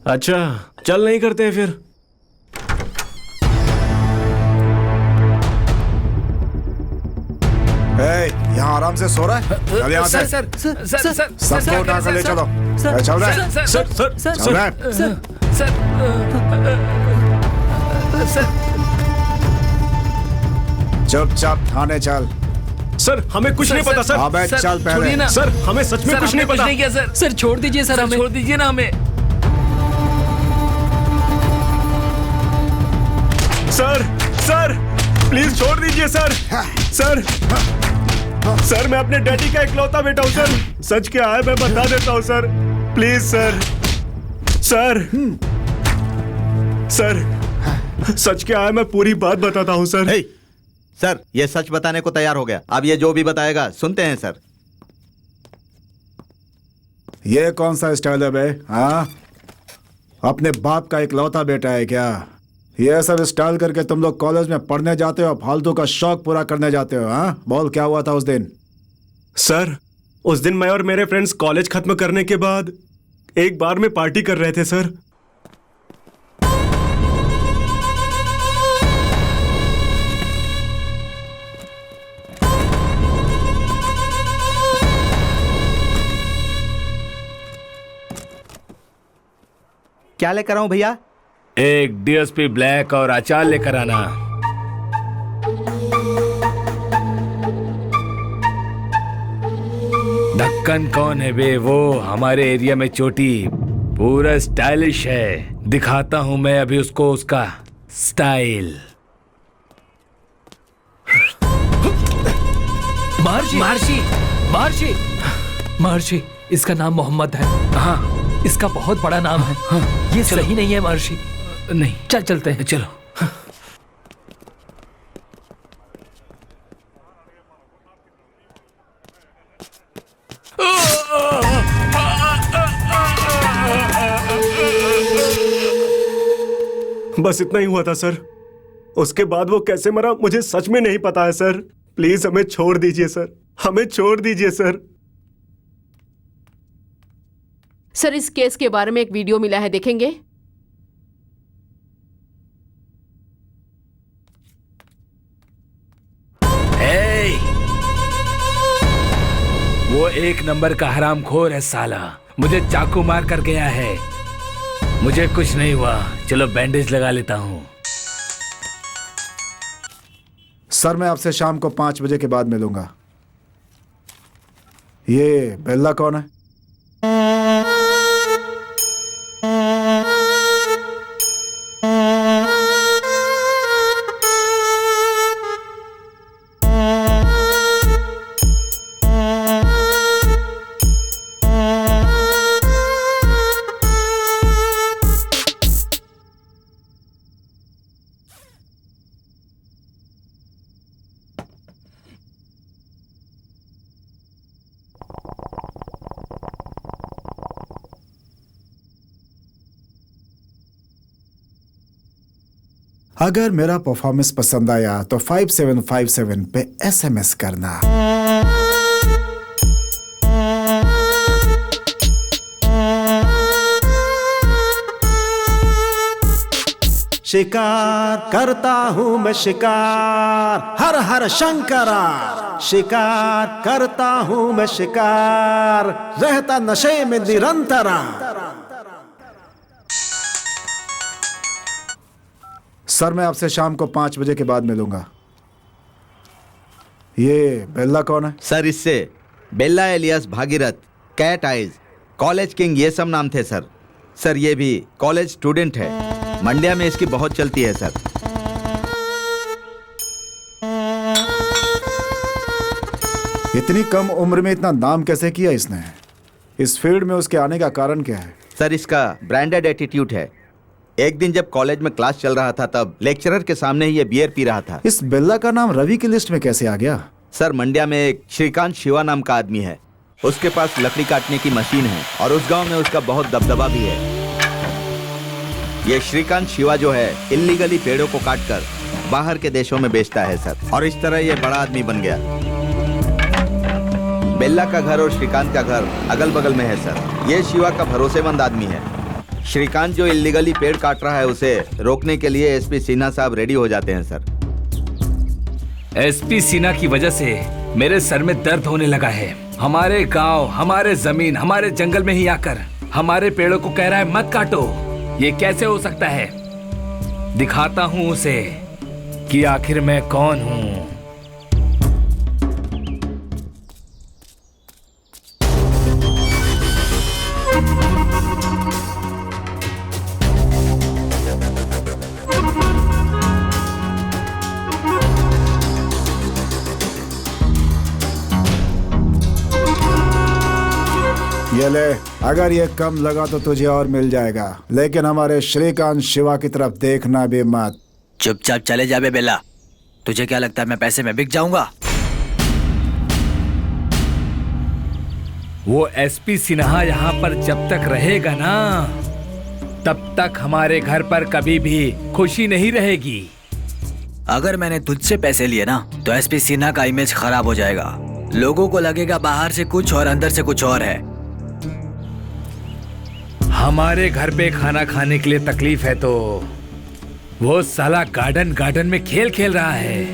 अच्छा चल, नहीं करते फिर। यहाँ आराम से सो रहा है? चल यहाँ से। सर सबको उठा कर ले चलो। चल रहा है? चल रहा है? चुपचाप थाने चल। सर हमें कुछ नहीं पता सर। अबे चल पहले। सर हमें सच में कुछ नहीं पता। किया सर। सर छोड़ दीजिए सर, हमें छोड़ दीजिए ना हमें। सर प्लीज छोड़ दीजिए सर। सर मैं अपने डैडी का इकलौता बेटा हूँ सर। सच क्या है मैं बता देता हूँ सर, प्लीज सर। सर सच क्या है मैं पूरी बात बताता हूँ सर। सर ये सच बताने को तैयार हो गया, अब ये जो भी बताएगा सुनते हैं सर। ये कौन सा स्टाइल है बे? हाँ, अपने बाप का इकलौता बेटा है क्या? ये सब स्टाइल करके तुम लोग कॉलेज में पढ़ने जाते हो, फालतू का शौक पूरा करने जाते हो? हाँ बोल, क्या हुआ था उस दिन? सर उस दिन मैं और मेरे फ्रेंड्स कॉलेज खत्म करने के बाद एक बार में पार्टी कर रहे थे सर। क्या लेकर आऊं भैया? एक डीएसपी ब्लैक और अचार लेकर आना। ढक्कन कौन है बे? वो हमारे एरिया में चोटी पूरा स्टाइलिश है, दिखाता हूं मैं अभी उसको उसका स्टाइल। महर्षि, इसका नाम मोहम्मद है। हाँ, इसका बहुत बड़ा नाम है। हाँ, ये सही नहीं है महर्षि। नहीं, चलते हैं। चलो। बस इतना ही हुआ था सर। उसके बाद वो कैसे मरा मुझे सच में नहीं पता है सर। प्लीज हमें छोड़ दीजिए सर, हमें छोड़ दीजिए सर। सर इस केस के बारे में एक वीडियो मिला है, देखेंगे? वो एक नंबर का हरामखोर है साला, मुझे चाकू मार कर गया है। मुझे कुछ नहीं हुआ, चलो बैंडेज लगा लेता हूँ। सर मैं आपसे शाम को 5 बजे के बाद मिलूंगा। ये बेल्ला कौन है? अगर मेरा परफॉर्मेंस पसंद आया तो 5757 पे SMS करना। शिकार करता हूँ मैं शिकार, हर हर शंकरा। शिकार करता हूँ मैं शिकार, रहता नशे में निरंतरा। सर मैं आपसे शाम को 5 बजे के बाद मिलूंगा। ये बेल्ला कौन है? सर इससे Bella alias Bhagirath, cat eyes, college king, ये सब नाम थे सर। सर ये भी कॉलेज स्टूडेंट है, मंड्या में इसकी बहुत चलती है सर। इतनी कम उम्र में इतना नाम कैसे किया इसने? इस फील्ड में उसके आने का कारण क्या है? सर इसका ब्रांडेड एटीट्यूड है। एक दिन जब कॉलेज में क्लास चल रहा था तब लेक्चरर के सामने ही ये बियर पी रहा था। इस बेल्ला का नाम रवि की लिस्ट में कैसे आ गया? सर मंड्या में एक श्रीकांत शिवा नाम का आदमी है, उसके पास लकड़ी काटने की मशीन है और उस गांव में उसका बहुत दबदबा भी है। ये श्रीकांत शिवा जो है इल्लीगली पेड़ों को काटकर बाहर के देशों में बेचता है सर, और इस तरह ये बड़ा आदमी बन गया। बेल्ला का घर और श्रीकांत का घर अगल बगल में है सर। ये शिवा का भरोसेमंद आदमी है। श्रीकांत जो इल्लीगली पेड़ काट रहा है उसे रोकने के लिए एसपी सिन्हा साहब रेडी हो जाते हैं सर। एसपी सिन्हा की वजह से मेरे सर में दर्द होने लगा है। हमारे गांव, हमारे जमीन, हमारे जंगल में ही आकर हमारे पेड़ों को कह रहा है मत काटो। ये कैसे हो सकता है? दिखाता हूं उसे कि आखिर मैं कौन हूं। ये ले, अगर ये कम लगा तो तुझे और मिल जाएगा, लेकिन हमारे श्रीकांत शिवा की तरफ देखना भी मत। चुपचाप चले जा बे बेला। तुझे क्या लगता है मैं पैसे में बिक जाऊंगा? वो एसपी सिन्हा यहाँ पर जब तक रहेगा ना, तब तक हमारे घर पर कभी भी खुशी नहीं रहेगी। अगर मैंने तुझसे पैसे लिए ना तो एसपी सिन्हा का इमेज खराब हो जाएगा। लोगों को लगेगा बाहर से कुछ और अंदर से कुछ और है। हमारे घर पे खाना खाने के लिए तकलीफ है तो वो साला गार्डन में खेल खेल रहा है।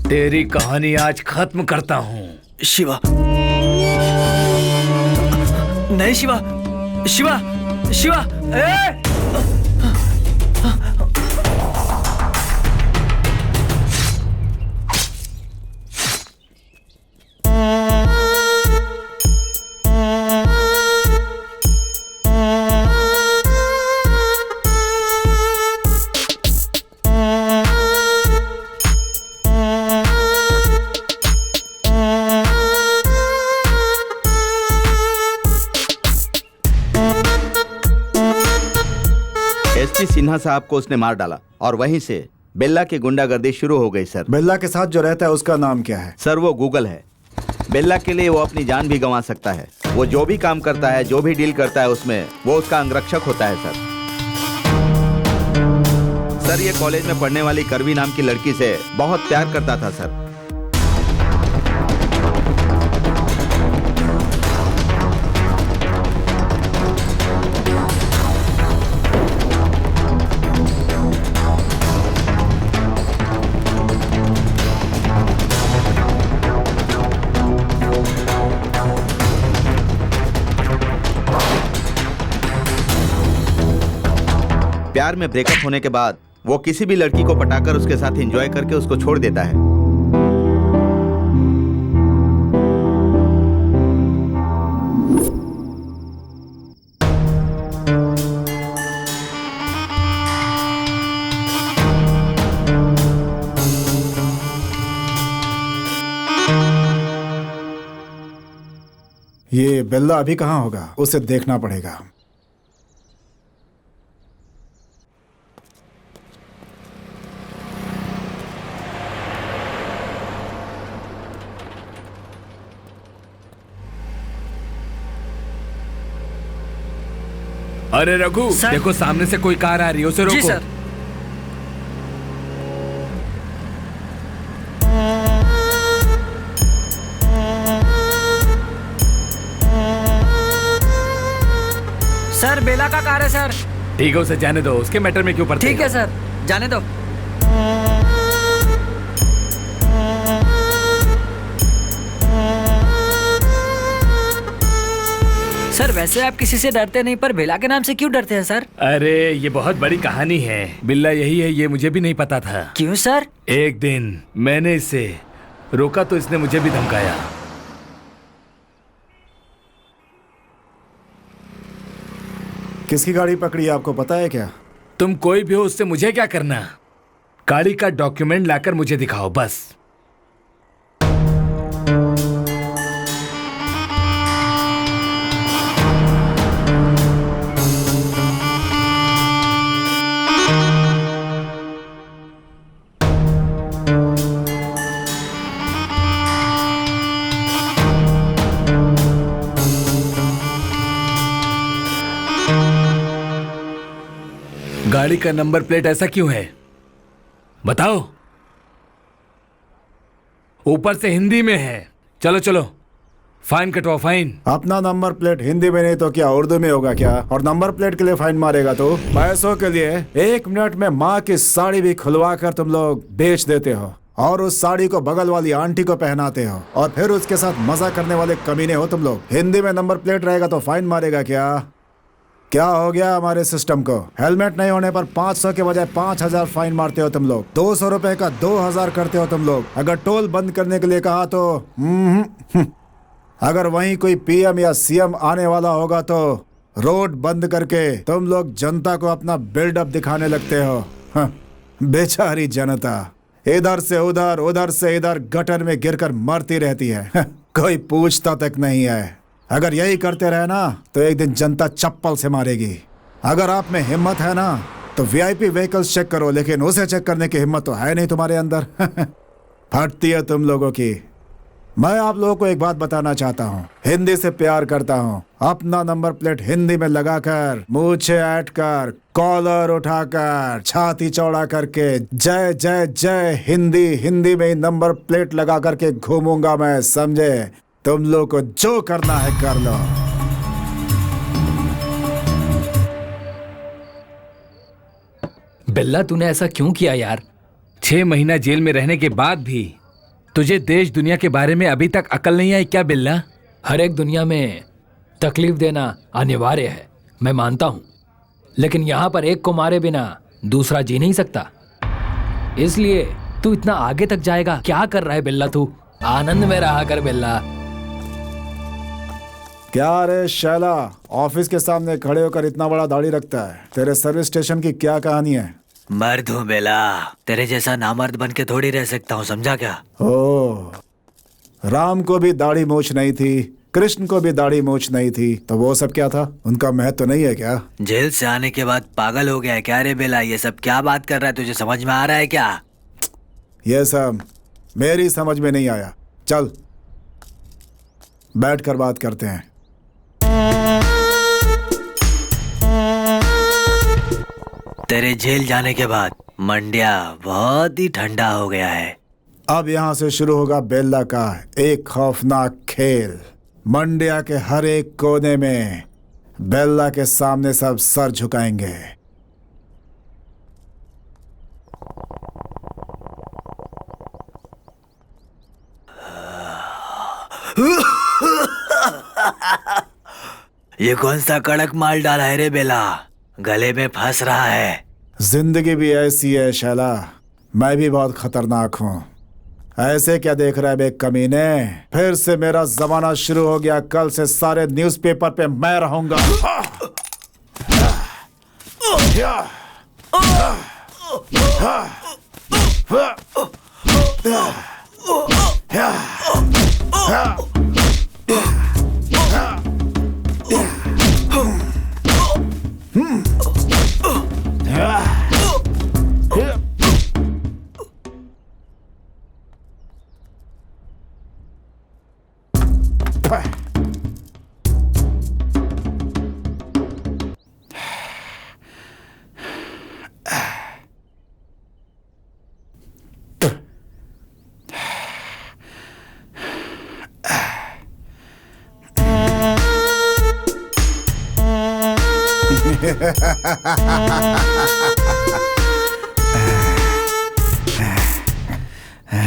तेरी कहानी आज खत्म करता हूँ। शिवा, नहीं शिवा, शिवा, शिवा, ए! एसपी सिन्हा साहब को उसने मार डाला और वहीं से बेल्ला की गुंडागर्दी शुरू हो गई सर। बेल्ला के साथ जो रहता है उसका नाम क्या है? सर वो गूगल है। बेल्ला के लिए वो अपनी जान भी गंवा सकता है। वो जो भी काम करता है, जो भी डील करता है, उसमें वो उसका अंगरक्षक होता है सर। सर ये कॉलेज में पढ़ने वाली करवी नाम की लड़की से बहुत प्यार करता था सर। प्यार में ब्रेकअप होने के बाद वो किसी भी लड़की को पटाकर उसके साथ एंजॉय करके उसको छोड़ देता है। ये बेल्ला अभी कहाँ होगा? उसे देखना पड़ेगा। अरे रघु, सर। देखो सामने से कोई कार आ रही है, उसे रोको। जी सर। सर बेला का कार है सर। ठीक है, उसे जाने दो, उसके मैटर में क्यों पड़ते ठीक हो? है सर, जाने दो। सर वैसे आप किसी से डरते नहीं, पर बेला के नाम से क्यों डरते हैं सर? अरे ये बहुत बड़ी कहानी है। बिल्ला यही है, ये मुझे भी नहीं पता था। क्यों सर? एक दिन मैंने इसे रोका तो इसने मुझे भी धमकाया। किसकी गाड़ी पकड़ी है आपको पता है क्या? तुम कोई भी हो, उससे मुझे क्या करना? गाड़ी का डॉक्यूमेंट लाकर मुझे दिखाओ बस। गाड़ी का नंबर प्लेट ऐसा क्यों है? बताओ। ऊपर से हिंदी में है। चलो चलो, फाइन कटवाओ, फाइन। अपना नंबर प्लेट हिंदी में नहीं तो क्या उर्दू में होगा क्या? और नंबर प्लेट के लिए फाइन मारेगा तो पैसों के लिए 1 मिनट में माँ की साड़ी भी खुलवा कर तुम लोग बेच देते हो, और उस साड़ी को बगल वाली आंटी को पहनाते हो, और फिर उसके साथ मजा करने वाले कमीने हो तुम लोग। हिंदी में नंबर प्लेट रहेगा तो फाइन मारेगा क्या? क्या हो गया हमारे सिस्टम को? हेलमेट नहीं होने पर 500 के बजाय 5000 फाइन मारते हो तुम लोग। 200 रुपए का 2000 करते हो तुम लोग। अगर टोल बंद करने के लिए कहा तो अगर वहीं कोई पीएम या सीएम आने वाला होगा तो रोड बंद करके तुम लोग जनता को अपना बिल्डअप दिखाने लगते हो। बेचारी जनता इधर से उधर, उधर से इधर गटर में गिरकर मरती रहती है। कोई पूछता तक नहीं है। अगर यही करते रहे ना तो एक दिन जनता चप्पल से मारेगी। अगर आप में हिम्मत है ना तो वीआईपी व्हीकल्स चेक करो, लेकिन उसे चेक करने की हिम्मत तो है नहीं तुम्हारे अंदर। फटती है तुम लोगों की। मैं आप लोगों को एक बात बताना चाहता हूँ, हिंदी से प्यार करता हूँ। अपना नंबर प्लेट हिंदी में लगाकर, मूछें ऐट कर, कॉलर उठाकर, छाती चौड़ा करके जय जय जय हिंदी, हिंदी में ही नंबर प्लेट लगा करके घूमूंगा मैं, समझे? तुम लोग को जो करना है कर लो। बिल्ला तूने ऐसा क्यों किया यार? 6 महीना जेल में रहने के बाद भी तुझे देश दुनिया के बारे में अभी तक अकल नहीं आई क्या बिल्ला? हर एक दुनिया में तकलीफ देना अनिवार्य है, मैं मानता हूं, लेकिन यहां पर एक को मारे बिना दूसरा जी नहीं सकता। इसलिए तू इतना आगे तक जाएगा। क्या कर रहा है बिल्ला तू? आनंद में रहा कर बिल्ला। क्या रे शैला, ऑफिस के सामने खड़े होकर इतना बड़ा दाढ़ी रखता है? तेरे सर्विस स्टेशन की क्या कहानी है? मर्द हूँ बेला, तेरे जैसा नामर्द बन के थोड़ी रह सकता हूँ, समझा क्या? ओ, राम को भी दाढ़ी मूछ नहीं थी, कृष्ण को भी दाढ़ी मूछ नहीं थी, तो वो सब क्या था? उनका महत्व तो नहीं है क्या? जेल से आने के बाद पागल हो गया है क्या रे बेला? ये सब क्या बात कर रहा है, तुझे समझ में आ रहा है क्या? ये सब मेरी समझ में नहीं आया। चल बैठ कर बात करते हैं। तेरे जेल जाने के बाद मंड्या बहुत ही ठंडा हो गया है। अब यहाँ से शुरू होगा बेल्ला का एक खौफनाक खेल। मंड्या के हर एक कोने में बेल्ला के सामने सब सर झुकाएंगे। ये कौन सा कड़क माल डाला है रे बेला? गले में फंस रहा है। जिंदगी भी ऐसी है शैला, मैं भी बहुत खतरनाक हूँ। ऐसे क्या देख रहा है बे कमीने? फिर से मेरा जमाना शुरू हो गया। कल से सारे न्यूज़पेपर पे मैं रहूंगा।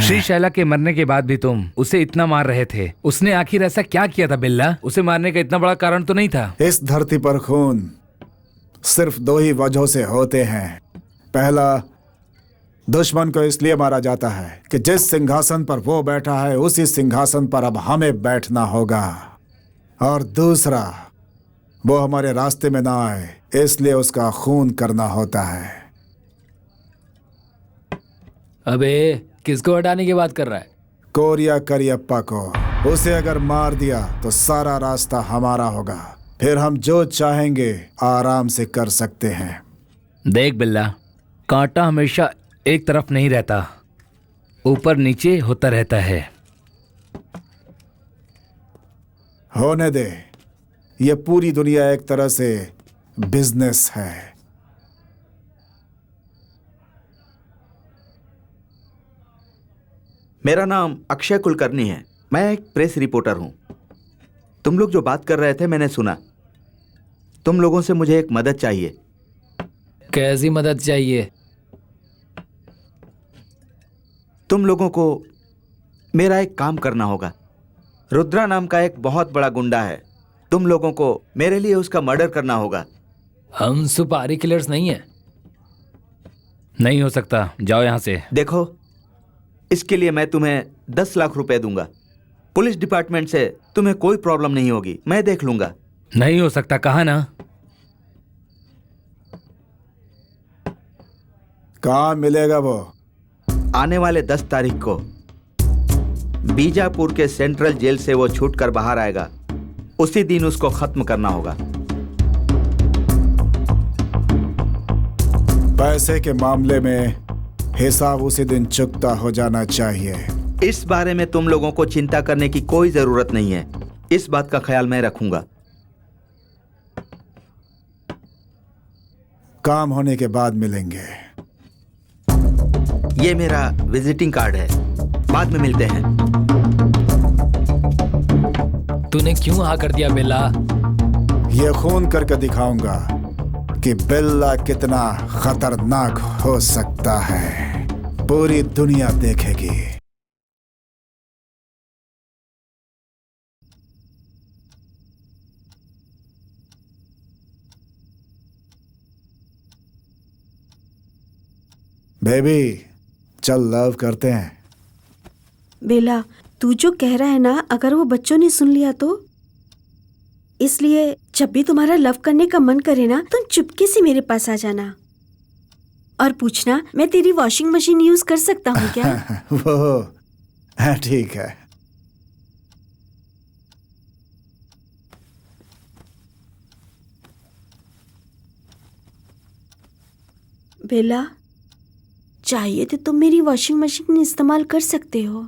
श्री शैला के मरने के बाद भी तुम उसे इतना मार रहे थे। उसने आखिर ऐसा क्या किया था बिल्ला? उसे मारने का इतना बड़ा कारण तो नहीं था। इस धरती पर खून सिर्फ दो ही वजहों से होते हैं। पहला, दुश्मन को इसलिए मारा जाता है कि जिस सिंहासन पर वो बैठा है उसी सिंहासन पर अब हमें बैठना होगा। और दूसरा, वो हमारे रास्ते में ना आए इसलिए उसका खून करना होता है। अबे किसको हटाने की बात कर रहा है? कोरिया करियप्पा को। उसे अगर मार दिया तो सारा रास्ता हमारा होगा। फिर हम जो चाहेंगे आराम से कर सकते हैं। देख बिल्ला, कांटा हमेशा एक तरफ नहीं रहता, ऊपर नीचे होता रहता है। होने दे, ये पूरी दुनिया एक तरह से बिजनेस है। मेरा नाम अक्षय कुलकर्णी है। मैं एक प्रेस रिपोर्टर हूं। तुम लोग जो बात कर रहे थे मैंने सुना। तुम लोगों से मुझे एक मदद चाहिए। कैसी मदद चाहिए? तुम लोगों को मेरा एक काम करना होगा। रुद्रा नाम का एक बहुत बड़ा गुंडा है। तुम लोगों को मेरे लिए उसका मर्डर करना होगा। हम सुपारी किलर्स नहीं हैं। नहीं हो सकता, जाओ यहाँ से। देखो, इसके लिए मैं तुम्हें 10 लाख रुपए दूंगा। पुलिस डिपार्टमेंट से तुम्हें कोई प्रॉब्लम नहीं होगी, मैं देख लूंगा। नहीं हो सकता, कहा ना। कहाँ मिलेगा वो? आने वाले 10 तारीख को बीजापुर के सेंट्रल जेल से वो छूटकर बाहर आएगा। उसी दिन उसको खत्म करना होगा। पैसे के मामले में हिसाब उसी दिन चुकता हो जाना चाहिए। इस बारे में तुम लोगों को चिंता करने की कोई जरूरत नहीं है। इस बात का ख्याल मैं रखूंगा। काम होने के बाद मिलेंगे। ये मेरा विजिटिंग कार्ड है, बाद में मिलते हैं। तूने क्यों हाँ कर दिया बेला? ये खून करके दिखाऊंगा कि बिल्ला कितना खतरनाक हो सकता है। पूरी दुनिया देखेगी। बेबी, चल लव करते हैं। बेला, तू जो कह रहा है ना, अगर वो बच्चों ने सुन लिया तो? इसलिए जब भी तुम्हारा लव करने का मन करे ना, तुम चुपके से मेरे पास आ जाना और पूछना मैं तेरी वॉशिंग मशीन यूज कर सकता हूँ क्या? वो ठीक है। बेला, चाहिए तो तुम मेरी वॉशिंग मशीन इस्तेमाल कर सकते हो।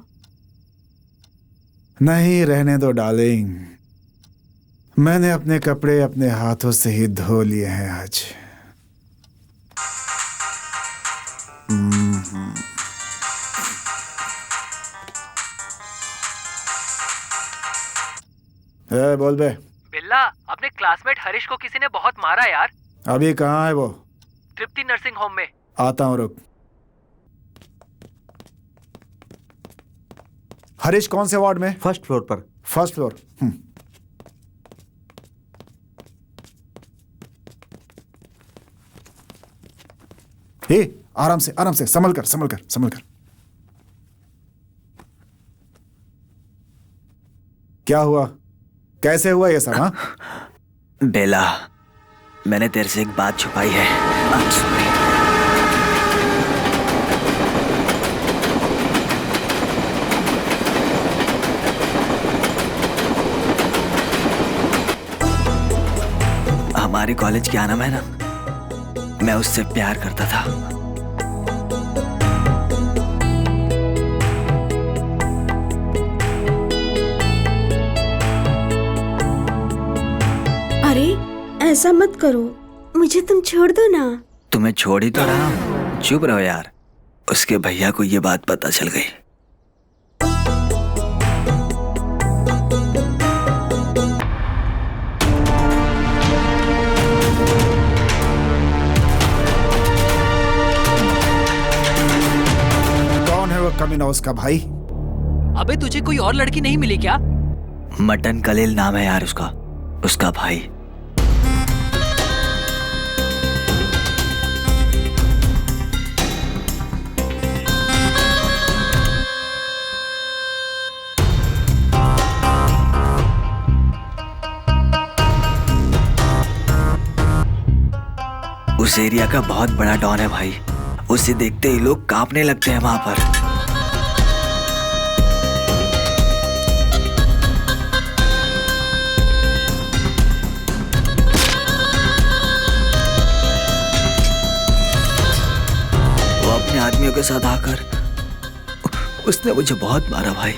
नहीं, रहने दो डार्लिंग। मैंने अपने कपड़े अपने हाथों से ही धो लिए हैं आज। बोल बे। बिल्ला, अपने क्लासमेट हरीश को किसी ने बहुत मारा यार। अभी कहाँ है वो? तृप्ति नर्सिंग होम में। आता हूँ, रुक। हरीश कौन से वार्ड में? फर्स्ट फ्लोर पर। First floor. हे, आराम से, संभल कर। क्या हुआ? कैसे हुआ ये सब? हाँ, बेला, मैंने तेरे से एक बात छुपाई है। I'm sorry। हमारे कॉलेज क्या नाम है ना, मैं उससे प्यार करता था। अरे ऐसा मत करो, मुझे तुम छोड़ दो ना। तुम्हें छोड़ ही तो रहा हूँ, चुप रहो यार। उसके भैया को ये बात पता चल गई। कमीना उसका भाई। अबे तुझे कोई और लड़की नहीं मिली क्या? मटन कलील नाम है यार उसका भाई। उस एरिया का बहुत बड़ा डॉन है भाई। उसे देखते ही लोग कांपने लगते हैं वहां पर। वो अपने आदमियों के साथ आकर उसने मुझे बहुत मारा भाई।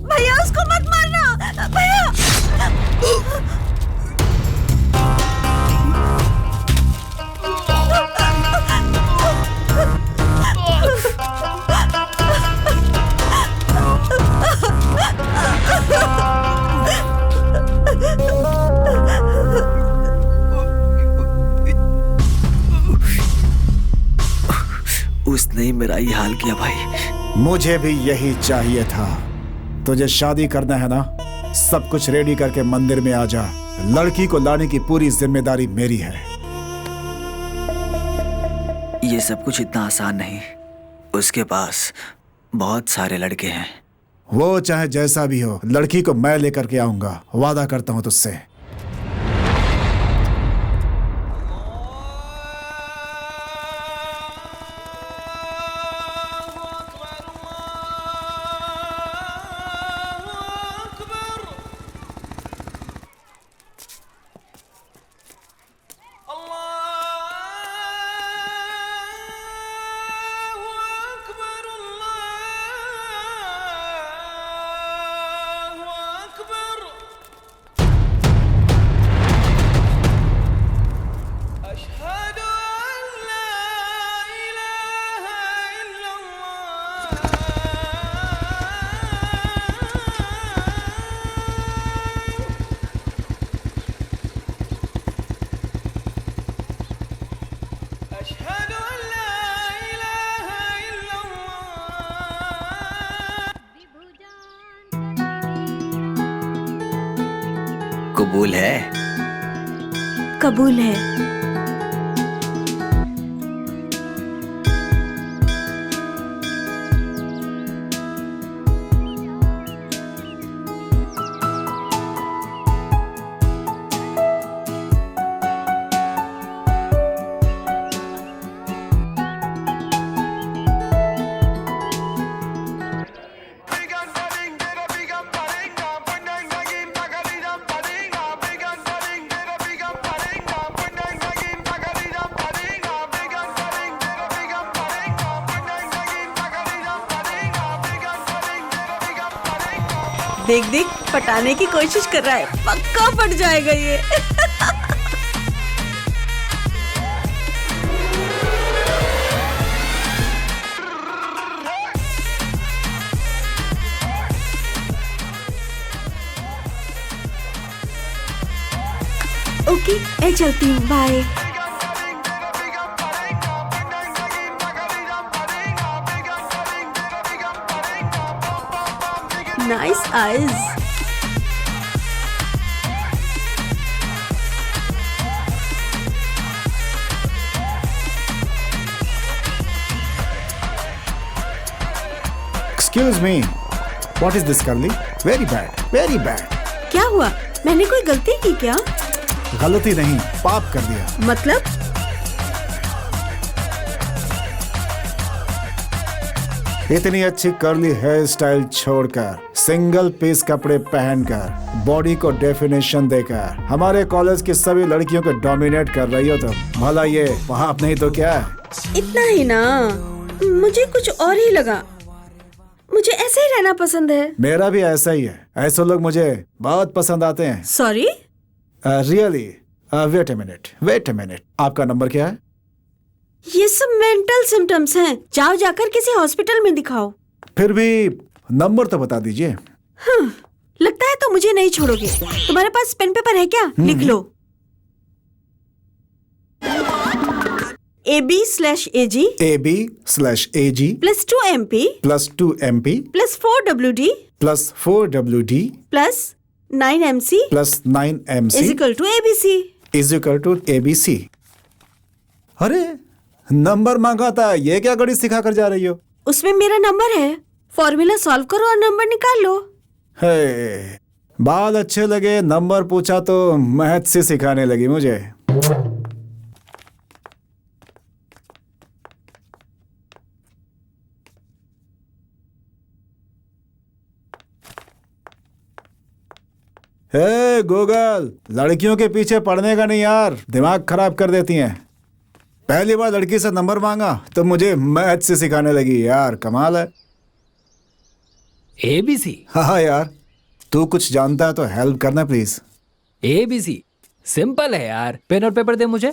भैया उसको मत मारना भैया। उसने ही मेरा ये हाल किया भाई। मुझे भी यही चाहिए था। तुझे शादी करना है ना, सब कुछ रेडी करके मंदिर में आ जा। लड़की को लाने की पूरी जिम्मेदारी मेरी है। ये सब कुछ इतना आसान नहीं। उसके पास बहुत सारे लड़के हैं। वो चाहे जैसा भी हो, लड़की को मैं लेकर के आऊंगा, वादा करता हूं तुझसे। कबूल है? कबूल है। देख देख पटाने की कोशिश कर रहा है, पक्का पट जाएगा ये। ओके, मैं चलती हूँ, bye. Nice eyes. Excuse me. What is this, Curly? Very bad. Very bad. क्या हुआ? मैंने कोई गलती की क्या? गलती नहीं, पाप कर दिया। मतलब? इतनी अच्छी कर्ली हेयर स्टाइल छोड़कर, सिंगल पीस कपड़े पहनकर, बॉडी को डेफिनेशन देकर हमारे कॉलेज की सभी लड़कियों को डोमिनेट कर रही हो तुम। भला ये पाप नहीं तो क्या है? इतना ही ना, मुझे कुछ और ही लगा। मुझे ऐसे ही रहना पसंद है। मेरा भी ऐसा ही है। ऐसे लोग मुझे बहुत पसंद आते हैं। Sorry? Really? Wait a minute. आपका नंबर क्या है? ये सब मेंटल सिम्टम्स हैं। जाओ जाकर किसी हॉस्पिटल में दिखाओ। फिर भी नंबर तो बता दीजिए। लगता है तो मुझे नहीं छोड़ोगे। तुम्हारे पास पेन पेपर है क्या? लिख लो। AB/AG AB/AG plus 2MP plus 2MP plus 4WD plus 4WD plus 9MC plus 9MC is equal to ABC। Is equal to ABC। अरे नंबर मांगा था, ये क्या गणित सिखा कर जा रही हो? उसमें मेरा नंबर है। फॉर्मूला सॉल्व करो और नंबर निकाल लो। हे, बाल अच्छे लगे, नंबर पूछा तो मैथ से सिखाने लगी मुझे। हे गूगल, लड़कियों के पीछे पड़ने का नहीं यार, दिमाग खराब कर देती हैं। पहली बार लड़की से नंबर मांगा तो मुझे मैथ से सिखाने लगी यार, कमाल है। ABC? हाँ यार, तू कुछ जानता है तो हेल्प करना प्लीज। ABC सिंपल है यार, पेन और पेपर दे मुझे।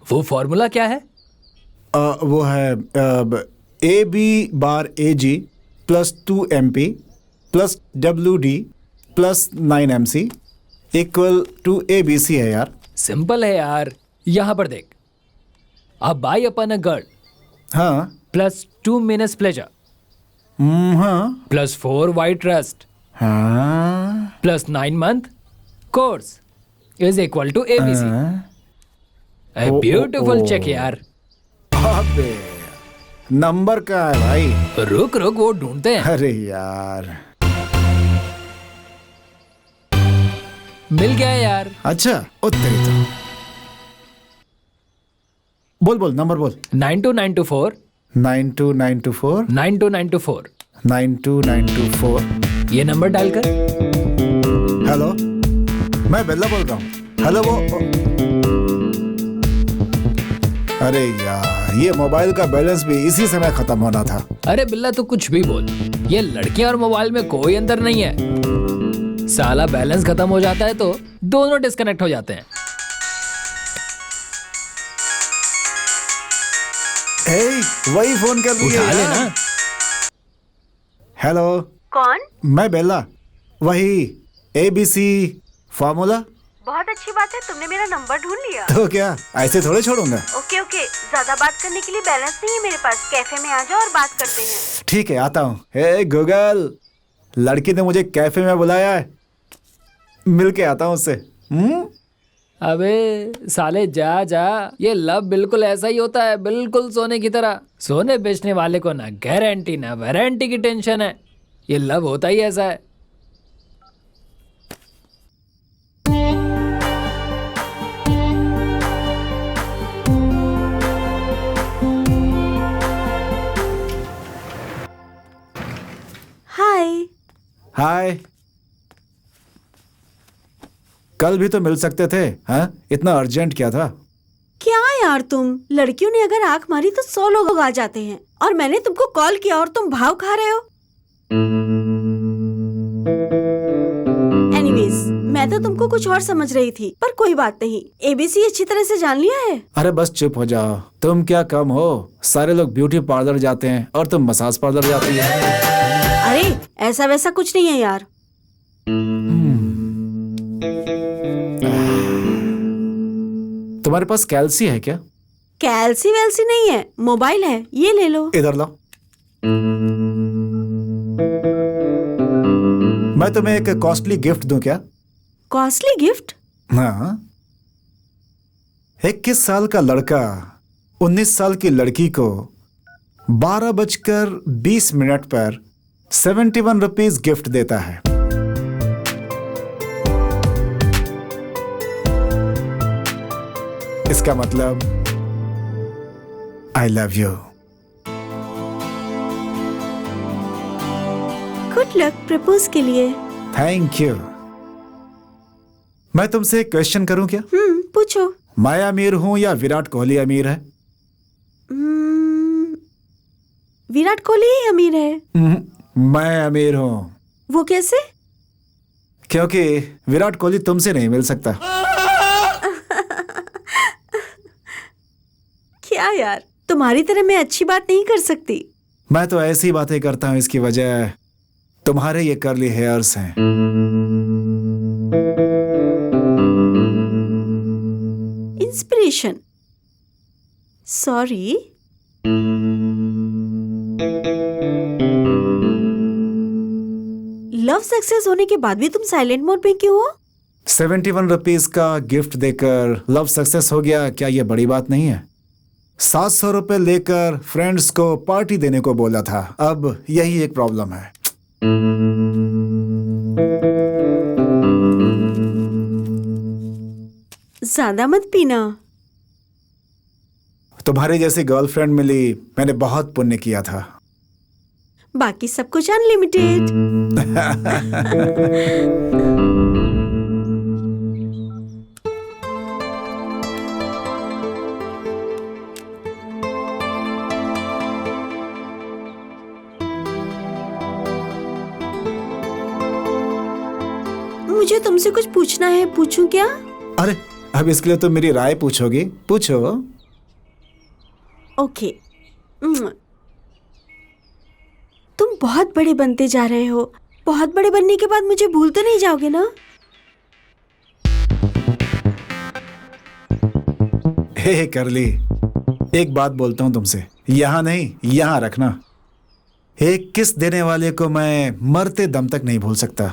वो फॉर्मूला क्या है? वो है AB/AG plus 2MP plus WD plus 9MC equal to ABC है यार। सिंपल है यार, यहां पर देख। A buy upon a girl हाँ plus 2 minutes pleasure हाँ plus 4 white trust हाँ plus 9 month course is equal to ABC. A beautiful check यार। अबे नंबर का है भाई। रुक रुक, वो ढूंढते हैं। अरे यार, मिल गया यार। अच्छा ओ तेरी तो। बोल बोल नंबर बोल। 92924 92924 92924। 92924। ये नंबर डाल कर। हेलो, मैं बेल्ला बोल रहा हूँ। हेलो वो। अरे यार, ये मोबाइल का बैलेंस भी इसी समय खत्म होना था। अरे बिल्ला तू कुछ भी बोल, ये लड़कियां और मोबाइल में कोई अंतर नहीं है। साला बैलेंस खत्म हो जाता है तो दोनों डिस्कनेक्ट हो जाते हैं। वही फोन कर दिया। उठा लेना। हेलो, कौन? मैं बेल्ला। वही ABC फॉर्मूला। बहुत अच्छी बात है, तुमने मेरा नंबर ढूंढ लिया। तो क्या ऐसे थोड़े छोड़ूंगा? ओके ओके, ज्यादा बात करने के लिए बैलेंस नहीं है मेरे पास। कैफे में आ जाओ और बात करते हैं। ठीक है, आता हूँ। हे गूगल, लड़की ने मुझे कैफे में बुलाया है, मिल के आता हूँ उससे। अबे साले जा जा, ये लव बिल्कुल ऐसा ही होता है, बिल्कुल सोने की तरह। सोने बेचने वाले को ना गारंटी ना वारंटी की टेंशन है। ये लव होता ही ऐसा है। हाय। हाय, कल भी तो मिल सकते थे। हाँ, इतना अर्जेंट क्या था? क्या यार तुम, लड़कियों ने अगर आंख मारी तो 100 लोग आ जाते हैं, और मैंने तुमको कॉल किया और तुम भाव खा रहे हो। एनीवेज, मैं तो तुमको कुछ और समझ रही थी, पर कोई बात नहीं। ABC अच्छी तरह से जान लिया है। अरे बस चुप हो जाओ, तुम क्या कम हो? सारे लोग ब्यूटी पार्लर जाते हैं और तुम मसाज पार्लर जाती है। अरे ऐसा वैसा कुछ नहीं है यार। तुम्हारे पास कैल्सी है क्या? कैल्सी वैल्सी नहीं है, मोबाइल है, ये ले लो। इधर लाओ। मैं तुम्हें एक कॉस्टली गिफ्ट दूं क्या? Costly gift? हाँ, 21 साल का लड़का 19 साल की लड़की को 12:20 पर 71 रुपीज गिफ्ट देता है। इसका मतलब आई love you. Good luck propose के लिए। Thank you. मैं तुमसे एक क्वेश्चन करूं क्या? पूछो। मैं अमीर हूं या विराट कोहली अमीर है? विराट कोहली ही अमीर है। मैं अमीर हूं। वो कैसे? क्योंकि विराट कोहली तुमसे नहीं मिल सकता। क्या यार, तुम्हारी तरह मैं अच्छी बात नहीं कर सकती। मैं तो ऐसी बातें करता हूं, इसकी वजह तुम्हारे ये कर्ली हेयर्स हैं। इंस्पिरेशन। सॉरी। लव सक्सेस होने के बाद भी तुम साइलेंट मोड पे क्यों हो? 71 रुपीज का गिफ्ट देकर लव सक्सेस हो गया, क्या ये बड़ी बात नहीं है? 700 रुपए लेकर फ्रेंड्स को पार्टी देने को बोला था, अब यही एक प्रॉब्लम है। ज्यादा मत पीना। तुम्हारी जैसी गर्लफ्रेंड मिली, मैंने बहुत पुण्य किया था। बाकी सब कुछ अनलिमिटेड। मुझे तुमसे कुछ पूछना है, पूछूं क्या? अरे अब इसके लिए तो मेरी राय पूछोगी? पूछो। ओके। तुम बहुत बड़े बनते जा रहे हो। बहुत बड़े बनने के बाद मुझे भूल तो नहीं जाओगे ना? हे करली, एक बात बोलता हूं तुमसे, यहां नहीं यहां रखना। एक किस देने वाले को मैं मरते दम तक नहीं भूल सकता।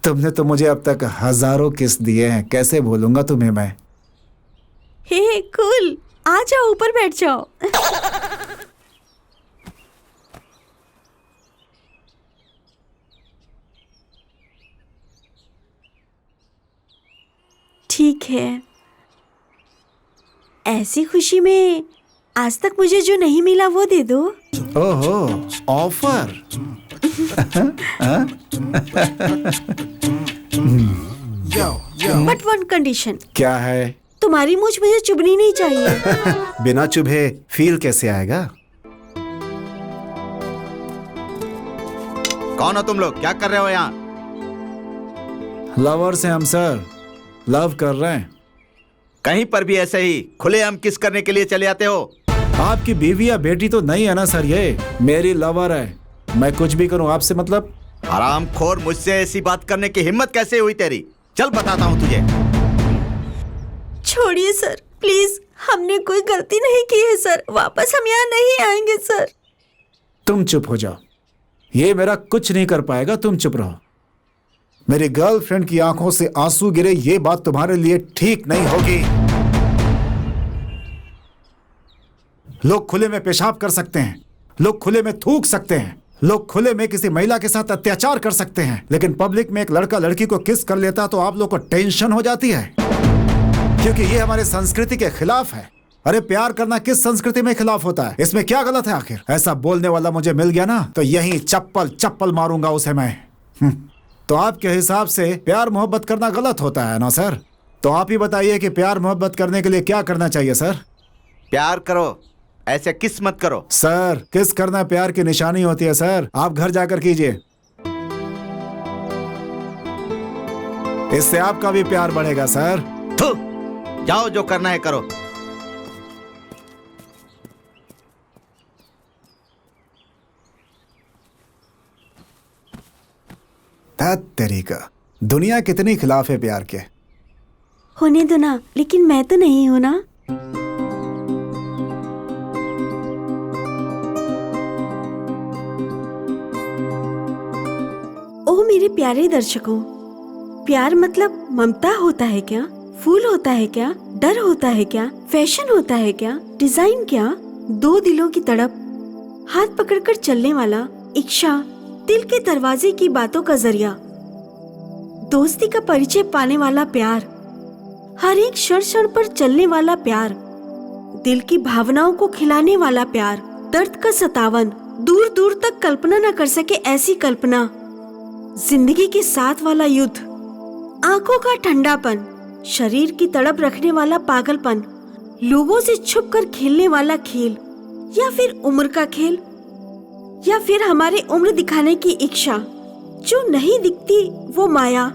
तुमने तो मुझे अब तक हजारों किस दिए हैं, कैसे भूलूंगा तुम्हें मैं? हे कूल, आ जाओ, ऊपर बैठ जाओ। ठीक है, ऐसी खुशी में आज तक मुझे जो नहीं मिला वो दे दो। ओहो, ऑफर। But one condition. क्या है? तुम्हारी मूंछ मुझे चुभनी नहीं चाहिए। बिना चुभे फील कैसे आएगा? कौन हो तुम लोग? क्या कर रहे हो यहाँ? लवर्स हैं हम सर, लव कर रहे हैं। कहीं पर भी ऐसे ही खुलेआम किस करने के लिए चले आते हो? आपकी बीवी या बेटी तो नहीं है ना सर? ये मेरी लवर है, मैं कुछ भी करूं आपसे मतलब? हरामखोर, मुझसे ऐसी बात करने की हिम्मत कैसे हुई तेरी? चल बताता हूँ तुझे। छोड़िए सर, प्लीज, हमने कोई गलती नहीं की है सर। वापस हम यहाँ नहीं आएंगे सर। तुम चुप हो जाओ, ये मेरा कुछ नहीं कर पाएगा, तुम चुप रहो। मेरी गर्लफ्रेंड की आंखों से आंसू गिरे, ये बात तुम्हारे लिए ठीक नहीं होगी। लोग खुले में पेशाब कर सकते हैं, लोग खुले में थूक सकते हैं, लोग खुले में किसी महिला के साथ अत्याचार कर सकते हैं, लेकिन पब्लिक में एक लड़का लड़की को किस कर लेता तो आप लोग को टेंशन हो जाती है, क्योंकि ये हमारे संस्कृति के खिलाफ है। अरे प्यार करना किस संस्कृति में खिलाफ होता है? इसमें क्या गलत है आखिर? ऐसा बोलने वाला मुझे मिल गया ना तो यही चप्पल मारूंगा उसे मैं। तो आपके हिसाब से प्यार मोहब्बत करना गलत होता है ना सर? तो आप ही बताइए कि प्यार मोहब्बत करने के लिए क्या करना चाहिए सर? प्यार करो, ऐसे किस मत करो। सर, किस करना प्यार की निशानी होती है सर, आप घर जाकर कीजिए, इससे आपका भी प्यार बढ़ेगा सर। जाओ, जो करना है करो। तरीका, दुनिया कितनी खिलाफ है प्यार के। होने दो ना, लेकिन मैं तो नहीं हूं ना। ओ मेरे प्यारे दर्शकों, प्यार मतलब ममता होता है क्या? फूल होता है क्या? डर होता है क्या? फैशन होता है क्या? डिजाइन क्या? दो दिलों की तड़प, हाथ पकड़कर चलने वाला इच्छा, दिल के दरवाजे की बातों का जरिया, दोस्ती का परिचय पाने वाला प्यार, हर एक क्षण क्षण पर चलने वाला प्यार, दिल की भावनाओं को खिलाने वाला प्यार, दर्द का सतावन, दूर दूर तक कल्पना न कर सके ऐसी कल्पना, जिंदगी के साथ वाला युद्ध, आंखों का ठंडापन, शरीर की तड़प रखने वाला पागलपन, लोगों से छुपकर खेलने वाला खेल, या फिर उम्र का खेल, या फिर हमारे उम्र दिखाने की इच्छा, जो नहीं दिखती वो माया,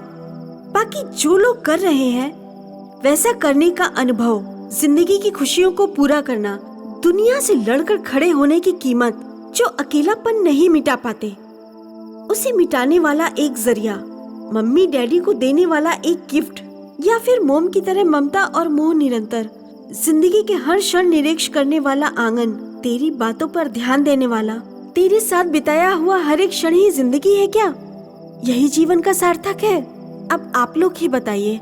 बाकी जो लोग कर रहे हैं वैसा करने का अनुभव, जिंदगी की खुशियों को पूरा करना, दुनिया से लड़कर खड़े होने की कीमत जो अकेलापन नहीं मिटा पाते, उसे मिटाने वाला एक जरिया, मम्मी डैडी को देने वाला एक गिफ्ट, या फिर मोम की तरह ममता और मोह निरंतर, जिंदगी के हर क्षण निरीक्ष करने वाला आंगन, तेरी बातों पर ध्यान देने वाला, तेरे साथ बिताया हुआ हर एक क्षण ही जिंदगी है क्या? यही जीवन का सार्थक है? अब आप लोग ही बताइए,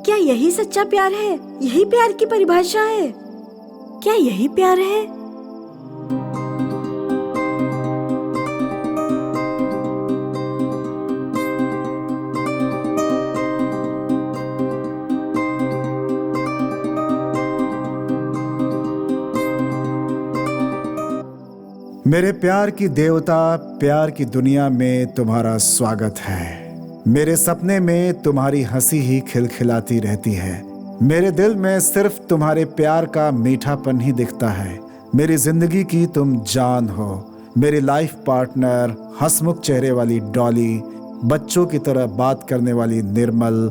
क्या यही सच्चा प्यार है? यही प्यार की परिभाषा है? क्या यही प्यार है? मेरे प्यार की देवता, प्यार की दुनिया में तुम्हारा स्वागत है। मेरे सपने में तुम्हारी हंसी ही खिलखिलाती रहती है। मेरे दिल में सिर्फ तुम्हारे प्यार का मीठापन ही दिखता है। मेरी जिंदगी की तुम जान हो, मेरी लाइफ पार्टनर, हंसमुख चेहरे वाली डॉली, बच्चों की तरह बात करने वाली निर्मल,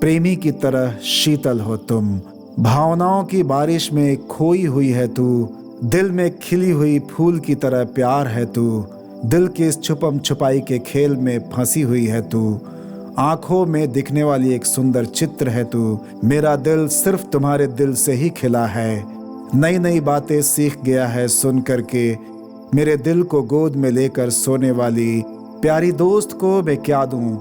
प्रेमी की तरह शीतल हो तुम। भावनाओं की बारिश में खोई हुई है तू, दिल में खिली हुई फूल की तरह प्यार है तू। दिल की इस छुपम छुपाई के खेल में फंसी हुई है तू। आंखों में दिखने वाली एक सुंदर चित्र है तू। मेरा दिल सिर्फ तुम्हारे दिल से ही खिला है। नई नई बातें सीख गया है सुन करके। मेरे दिल को गोद में लेकर सोने वाली प्यारी दोस्त को मैं क्या दूं?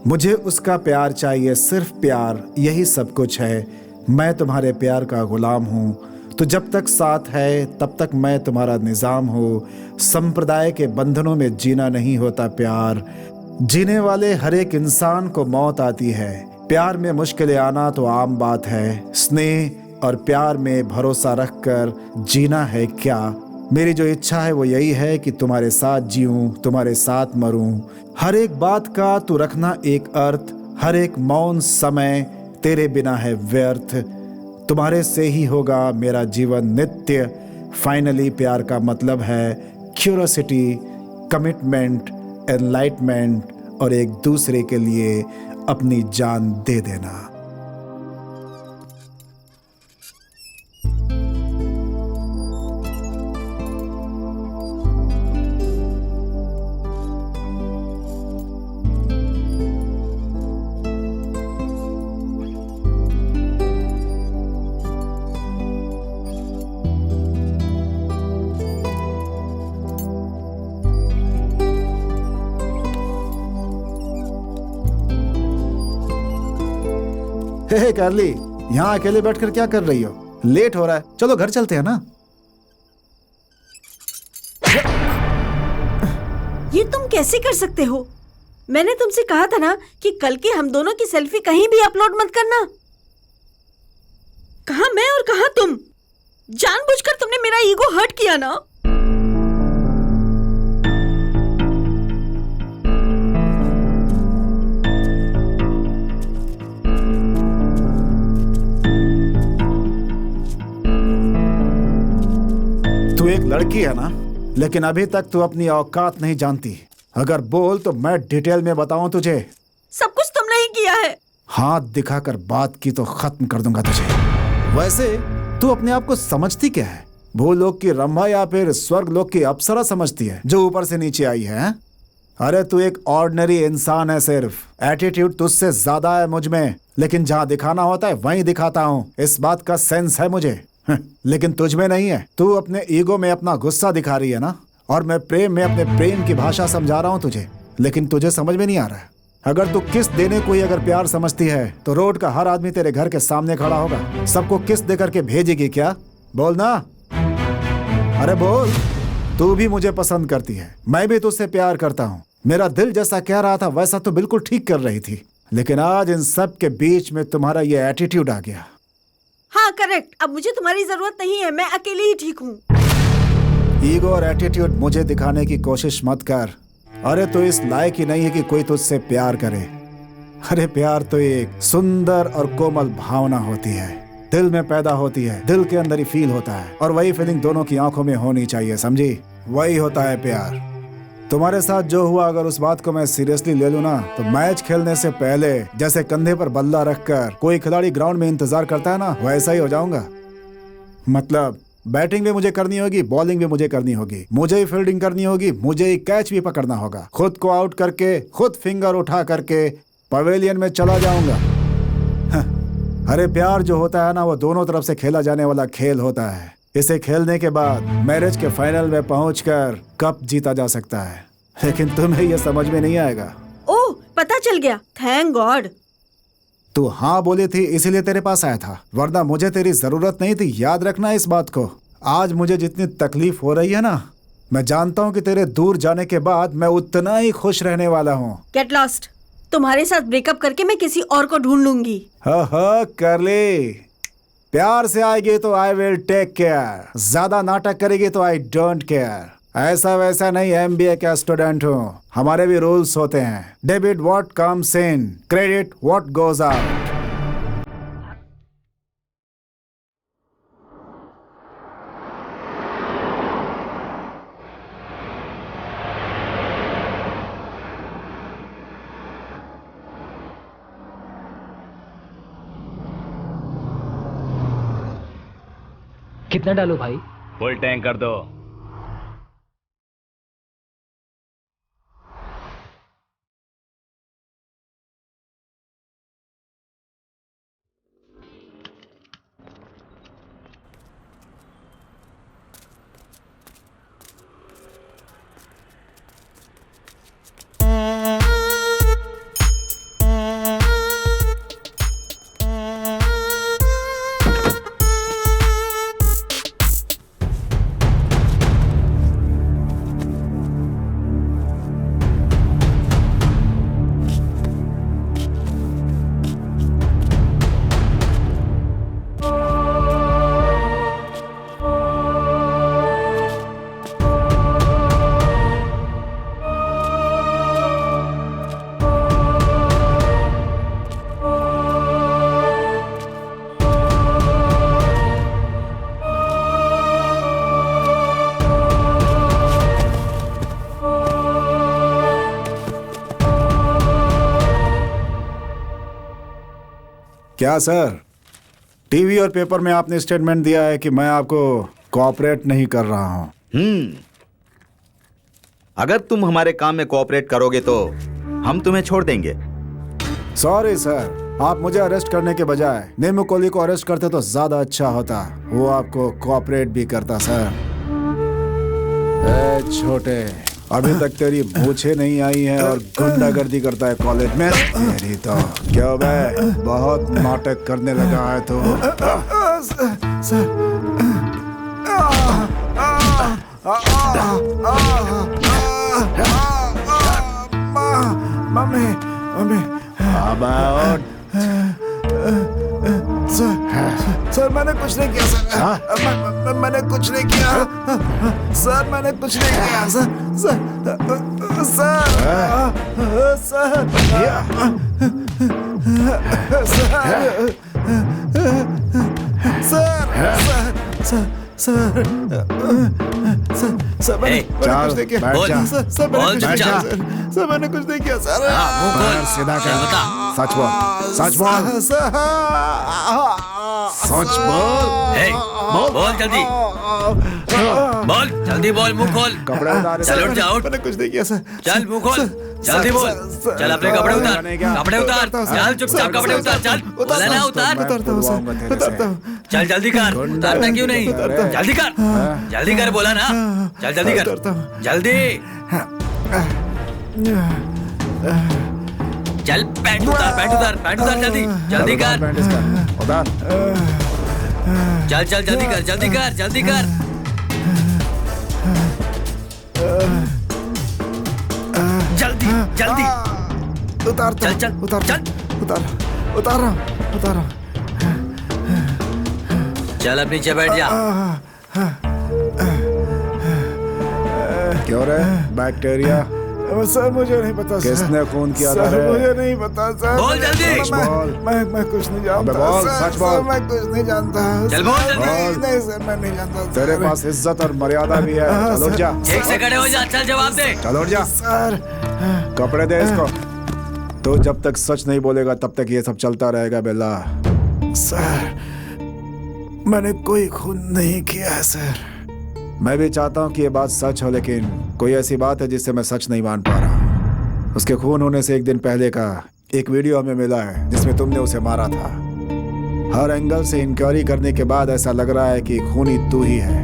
मुझे उसका प्यार चाहिए, सिर्फ प्यार, यही सब कुछ है। मैं तुम्हारे प्यार का गुलाम हूँ। तो जब तक साथ है तब तक मैं तुम्हारा निजाम हूँ। संप्रदाय के बंधनों में जीना नहीं होता प्यार। जीने वाले हर एक इंसान को मौत आती है। प्यार में मुश्किलें आना तो आम बात है। स्नेह और प्यार में भरोसा रखकर जीना है क्या। मेरी जो इच्छा है वो यही है कि तुम्हारे साथ जीऊं, तुम्हारे साथ मरूं। हर एक बात का तू रखना एक अर्थ। हर एक मौन समय तेरे बिना है व्यर्थ। तुम्हारे से ही होगा मेरा जीवन नित्य। फाइनली प्यार का मतलब है क्यूरियोसिटी, कमिटमेंट, एनलाइटमेंट और एक दूसरे के लिए अपनी जान दे देना। हे कार्ली, यहाँ अकेले बैठकर क्या कर रही हो? लेट हो रहा है, चलो घर चलते हैं ना। ये तुम कैसे कर सकते हो? मैंने तुमसे कहा था ना कि कल की हम दोनों की सेल्फी कहीं भी अपलोड मत करना। कहाँ मैं और कहाँ तुम? जानबूझकर तुमने मेरा ईगो हर्ट किया ना। तू एक लड़की है ना, लेकिन अभी तक तू अपनी औकात नहीं जानती। अगर बोल तो मैं डिटेल में बताऊं तुझे। सब कुछ तुमने ही किया है। हाथ दिखाकर बात की तो खत्म कर दूंगा तुझे। वैसे तू अपने आप को समझती क्या है? भूलोक की रंभा या फिर स्वर्ग लोक की अप्सरा समझती है जो ऊपर से नीचे आई है? अरे तू एक ऑर्डिनरी इंसान है। सिर्फ एटीट्यूड तुझसे ज्यादा है मुझ में, लेकिन जहाँ दिखाना होता है वहीं दिखाता हूँ। इस बात का सेंस है मुझे। लेकिन तुझ में नहीं है। तू अपने ईगो में अपना गुस्सा दिखा रही है ना, और मैं प्रेम में अपने प्रेम की भाषा समझा रहा हूँ तुझे, लेकिन तुझे समझ में नहीं आ रहा है। अगर तू किस देने को ही अगर प्यार समझती है तो रोड का हर आदमी तेरे घर के सामने खड़ा होगा। सबको किस दे करके भेजेगी क्या? बोल ना, अरे बोल। तू भी मुझे पसंद करती है, मैं भी तुझसे प्यार करता हूँ। मेरा दिल जैसा कह रहा था वैसा तो बिल्कुल ठीक कर रही थी, लेकिन आज इन सब के बीच में तुम्हारा ये एटीट्यूड आ गया। हाँ करेक्ट। अब मुझे तुम्हारी जरूरत नहीं है, मैं अकेले ही ठीक हूँ। ईगो और एटीट्यूड मुझे दिखाने की कोशिश मत कर। अरे तो इस लायक ही नहीं है कि कोई तुझसे प्यार करे। अरे प्यार तो एक सुंदर और कोमल भावना होती है, दिल में पैदा होती है, दिल के अंदर ही फील होता है, और वही फीलिंग दोनों की आंखों में होनी चाहिए, समझी? वही होता है प्यार। तुम्हारे साथ जो हुआ अगर उस बात को मैं सीरियसली ले लूं ना तो मैच खेलने से पहले जैसे कंधे पर बल्ला रखकर कोई खिलाड़ी ग्राउंड में इंतजार करता है ना वैसा ही हो जाऊंगा। मतलब बैटिंग भी मुझे करनी होगी, बॉलिंग भी मुझे करनी होगी, मुझे ही फील्डिंग करनी होगी, मुझे ही कैच भी पकड़ना होगा, खुद को आउट करके खुद फिंगर उठा करके पवेलियन में चला जाऊंगा। अरे प्यार जो होता है ना वो दोनों तरफ से खेला जाने वाला खेल होता है। इसे खेलने के बाद मैरिज के फाइनल में पहुंचकर कप जीता जा सकता है, लेकिन तुम्हें यह समझ में नहीं आएगा। ओह, पता चल गया, थैंक गॉड। तू हाँ बोली थी इसीलिए तेरे पास आया था, वरना मुझे तेरी जरूरत नहीं थी। याद रखना इस बात को। आज मुझे जितनी तकलीफ हो रही है ना, मैं जानता हूँ कि तेरे दूर जाने के बाद मैं उतना ही खुश रहने वाला हूँ। Get lost. तुम्हारे साथ ब्रेकअप करके मैं किसी और को ढूंढ लूंगी। हाँ कर ले। प्यार से आएगी तो आई विल टेक केयर, ज्यादा नाटक करेगी तो आई डोंट केयर। ऐसा वैसा नहीं, MBA का स्टूडेंट हूँ, हमारे भी रूल्स होते हैं। Debit what comes in, credit what goes out. कितना डालो भाई? फुल टैंक कर दो। क्या सर, टीवी और पेपर में आपने स्टेटमेंट दिया है कि मैं आपको कोऑपरेट नहीं कर रहा हूं। अगर तुम हमारे काम में कोऑपरेट करोगे तो हम तुम्हें छोड़ देंगे। सॉरी सर, आप मुझे अरेस्ट करने के बजाय नेमू कोहली को अरेस्ट करते तो ज्यादा अच्छा होता। वो आपको कोऑपरेट भी करता सर। ए छोटे, अभी तक तेरी मूछें नहीं आई हैं और गुंडागर्दी करता है कॉलेज में। मेरी तो क्यों बे, बहुत नाटक करने लगा है तो। मम्मी मम्मी, सर मैंने कुछ नहीं किया सर। मैंने कुछ नहीं किया सर, मैंने कुछ नहीं किया सर। सर मैंने कुछ नहीं किया सर, मैंने कुछ नहीं किया सर। सीधा कर, सच बोल, सच बोल, सच बोल। बोल जल्दी, बोल जल्दी, बोल, मुंह खोल। कपड़े उतार। चल उठ जा, उठ। मैंने कुछ नहीं किया सर। चल मुंह खोल, जल्दी बोल। चल अपने कपड़े उतार, कपड़े उतार। चल चुपचाप कपड़े उतार, चल। बोला ना उतार। उतारता हूँ सर, उतारता हूँ। चल जल्दी कर, उतारता क्यों नहीं? जल्दी कर, जल्दी कर, बोला ना। चल जल्दी कर, जल्दी। चल पैंट उतार, पैंट उतार, पैंट उतार, जल्दी जल्दी कर। उतार। चल चल जल्दी कर, जल्दी कर, जल्दी कर। जल्दी जल्दी उतार। चल चल उतार, चल, उतार रहा हूँ, उतार रहा हूँ। चल अब नीचे बैठ जा। क्यों रे, बैक्टीरिया सर मुझे नहीं पता सर। किसने खून किया था? सर मुझे नहीं पता सर। बोल जल्दी। मैं कुछ नहीं जानता। बोल सच बोल। मैं कुछ नहीं जानता। चल बोल जल्दी। नहीं सर मैं नहीं जानता। तेरे पास इज्जत और मर्यादा भी है। चल उठ जा। एक से खड़े हो जा, चल जवाब दे। चल उठ जा। सर कपड़े दे इसको। तो जब तक सच नहीं बोलेगा तब तक ये सब चलता रहेगा बेला। सर मैंने कोई खून नहीं किया है सर। मैं भी चाहता हूँ कि ये बात सच हो, लेकिन कोई ऐसी बात है जिससे मैं सच नहीं मान पा रहा। उसके खून होने से एक दिन पहले का एक वीडियो हमें मिला है जिसमें तुमने उसे मारा था। हर एंगल से इंक्वायरी करने के बाद ऐसा लग रहा है कि खूनी तू ही है।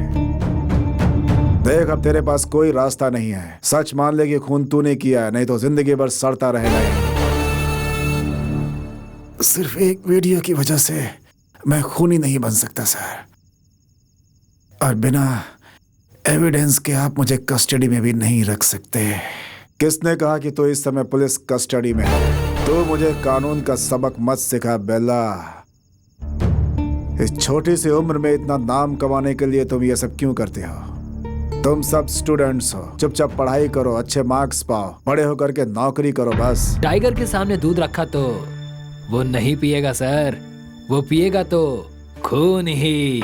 देख अब तेरे पास कोई रास्ता नहीं है। सच मान ले कि खून तूने किया है, नहीं तो जिंदगी भर सड़ता रहेगा। सिर्फ एक वीडियो की वजह से मैं खूनी नहीं बन सकता सर, और बिना एविडेंस के आप मुझे कस्टडी में भी नहीं रख सकते। किसने कहा कि तू इस समय पुलिस कस्टडी में है? तू मुझे कानून का सबक मत सिखा बेला। इस छोटी सी उम्र में इतना नाम कमाने के लिए तुम ये सब क्यों करते हो? तुम सब स्टूडेंट्स हो, चुपचाप पढ़ाई करो, अच्छे मार्क्स पाओ, बड़े होकर के नौकरी करो बस। टाइगर के सामने दूध रखा तो वो नहीं पिएगा सर, वो पिएगा तो खून ही।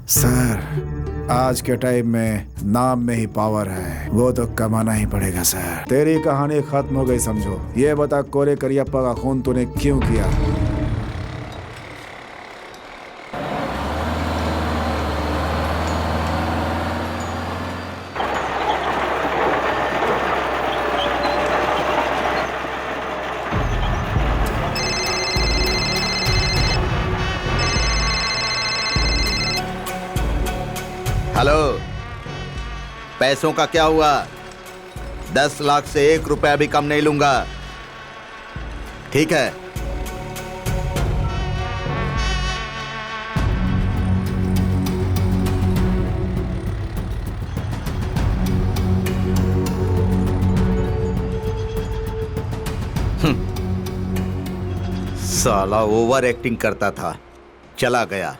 सर आज के टाइम में नाम में ही पावर है, वो तो कमाना ही पड़ेगा सर। तेरी कहानी खत्म हो गई समझो। ये बता कोरे करियप्पा का खून तूने क्यों किया? हेलो, पैसों का क्या हुआ? 10 लाख से 1 रुपया भी कम नहीं लूंगा, ठीक है? साला ओवर एक्टिंग करता था, चला गया।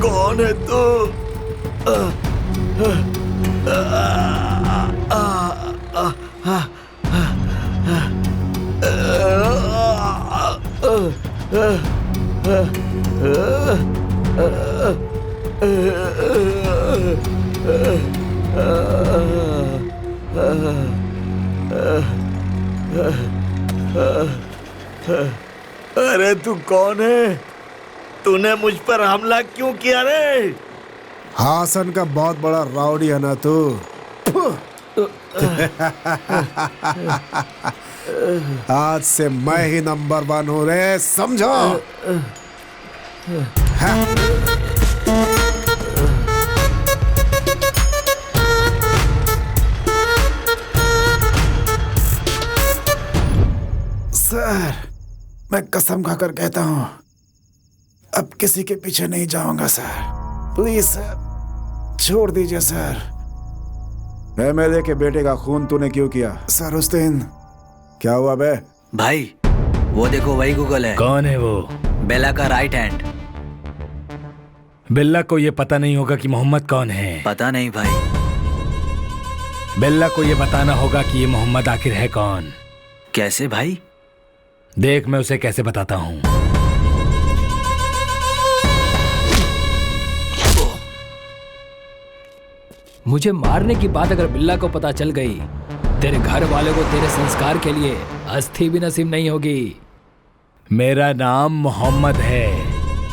कौन है तू? अरे तू कौन है? तूने मुझ पर हमला क्यों किया रे? हासन का बहुत बड़ा राउडी है ना तू? आज से मैं ही नंबर 1 हूँ रे, समझो? सर मैं कसम खाकर कहता हूँ अब किसी के पीछे नहीं जाऊंगा सर। प्लीज सर छोड़ दीजिए सर, एमएलए के बेटे का खून तूने क्यों किया? सरुस्तीन, क्या हुआ बे? भाई वो देखो वही गूगल है। कौन है वो? बेला का राइट हैंड। बिल्ला को ये पता नहीं होगा कि मोहम्मद कौन है। पता नहीं भाई। बिल्ला को ये बताना होगा कि ये मोहम्मद आखिर है कौन। कैसे भाई? देख मैं उसे कैसे बताता हूँ। मुझे मारने की बात अगर बिल्ला को पता चल गई, तेरे घर वाले को तेरे संस्कार के लिए अस्थि भी नसीब नहीं होगी। मेरा नाम मोहम्मद है।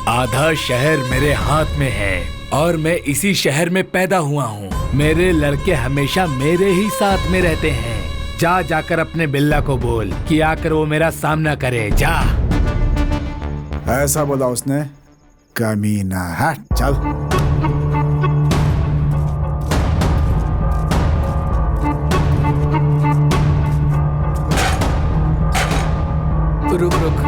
आधा शहर मेरे हाथ में है और मैं इसी शहर में पैदा हुआ हूँ। मेरे लड़के हमेशा मेरे ही साथ में रहते हैं। जाकर अपने बिल्ला को बोल कि आकर वो मेरा सामना करे। जा। ऐसा बोला उसने? कमीना है। चल। रुक रुक।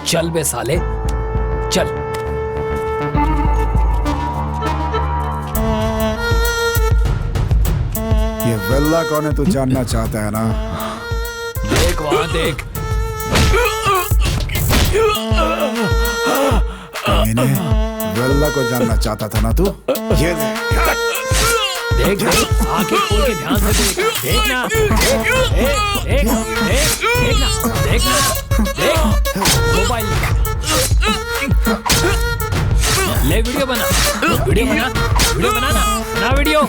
चल बे साले, चल। ये वेल्ला कौन है तू जानना चाहता है ना? देख वहां देख। कमीने, वेल्ला को जानना चाहता था ना तू? ये देख देख, आंखें खोल के ध्यान से देख। देखना, देख मोबाइल ले, वीडियो बना ना, वीडियो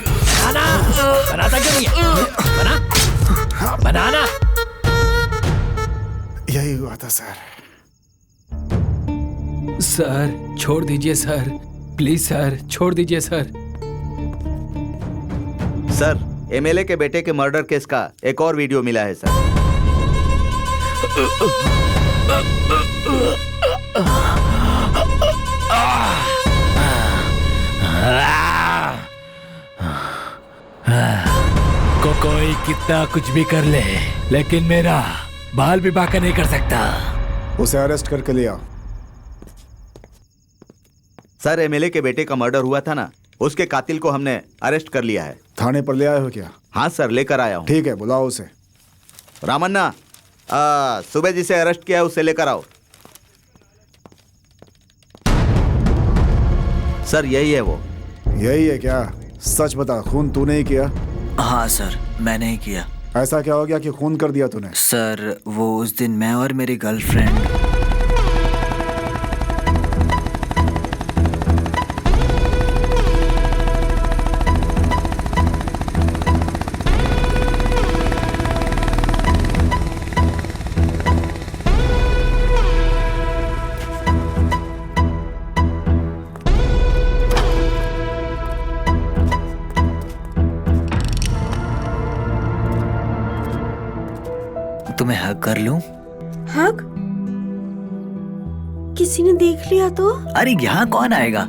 बनाता क्यों नहीं है? बनाना। यही हुआ था सर। सर छोड़ दीजिए सर, प्लीज सर छोड़ दीजिए सर। सर, एमएलए के बेटे के मर्डर केस का एक और वीडियो मिला है सर। कोई कितना कुछ भी कर ले, लेकिन मेरा बाल भी बाका नहीं कर सकता। उसे अरेस्ट करके लिया। सर, एमएलए के बेटे का मर्डर हुआ था ना, उसके कातिल को हमने अरेस्ट कर लिया है। थाने पर ले आए हो क्या? हाँ सर, लेकर आया हूँ। ठीक है, बुलाओ उसे। रामन्ना, सुबह जिसे अरेस्ट किया है उसे लेकर आओ। सर, यही है वो। यही है क्या? सच बता, खून तूने ही किया? हाँ सर, मैंने ही किया। ऐसा क्या हो गया कि खून कर दिया तूने? सर, वो उस दिन मैं और मेरी गर्लफ्रेंड तुम्हें हक कर लूं? हक? किसी ने देख लिया तो? अरे यहाँ कौन आएगा?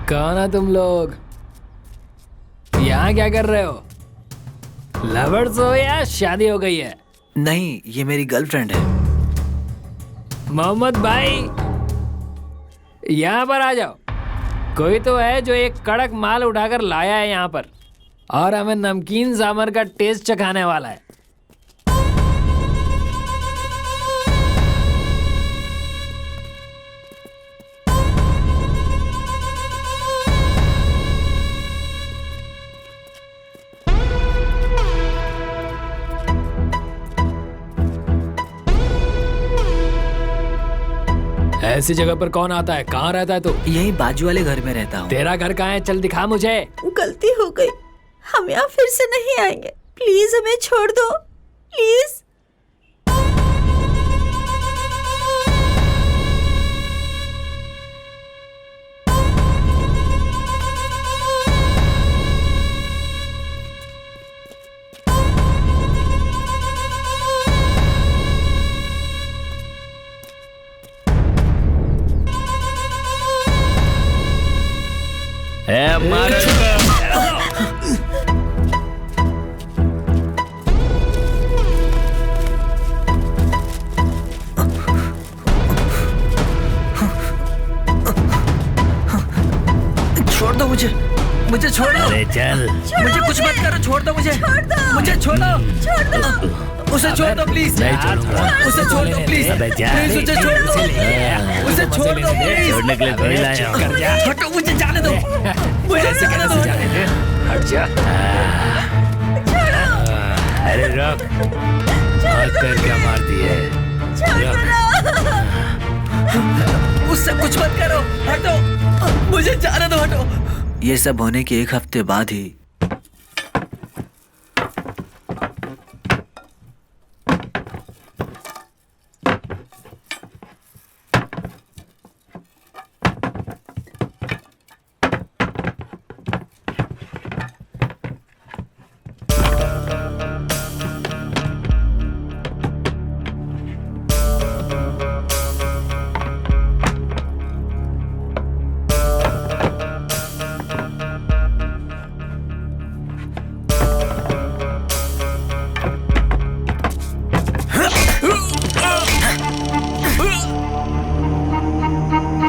कौन है तुम लोग? यहाँ क्या कर रहे हो? लवर्स हो या शादी हो गई है? नहीं, ये मेरी गर्लफ्रेंड है। मोहम्मद भाई, यहाँ पर आ जाओ। कोई तो है जो एक कड़क माल उठाकर लाया है यहाँ पर और हमें नमकीन सांभर का टेस्ट चखाने वाला है। ऐसी जगह पर कौन आता है? कहाँ रहता है तू? यही बाजू वाले घर में रहता हूँ। तेरा घर कहाँ है? चल दिखा मुझे। गलती हो गई, हम यहाँ फिर से नहीं आएंगे। प्लीज हमें छोड़ दो, प्लीज। छोड़ दो मुझे, मुझे छोड़ दो। अरे चल, मुझे कुछ मत करो, छोड़ दो मुझे, मुझे छोड़ो, उसे छोड़ दो प्लीज, उसे छोड़ दो प्लीज, प्लीज उसे छोड़ दो, उसे छोड़ दो प्लीज। छोड़ने के लिए थोड़ी लाया हूँ। हटो, मुझे जाने दो, मुझे जाने दो। हट जा। अरे रुक, हाथ पैर क्या मारती है? उससे कुछ मत करो, हटो, मुझे जाने दो, हटो। ये सब होने के एक हफ्ते बाद ही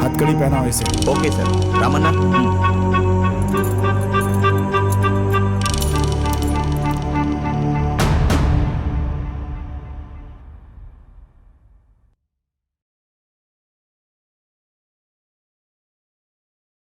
हथकड़ी पहनाओ इसे। Okay sir. रामन्ना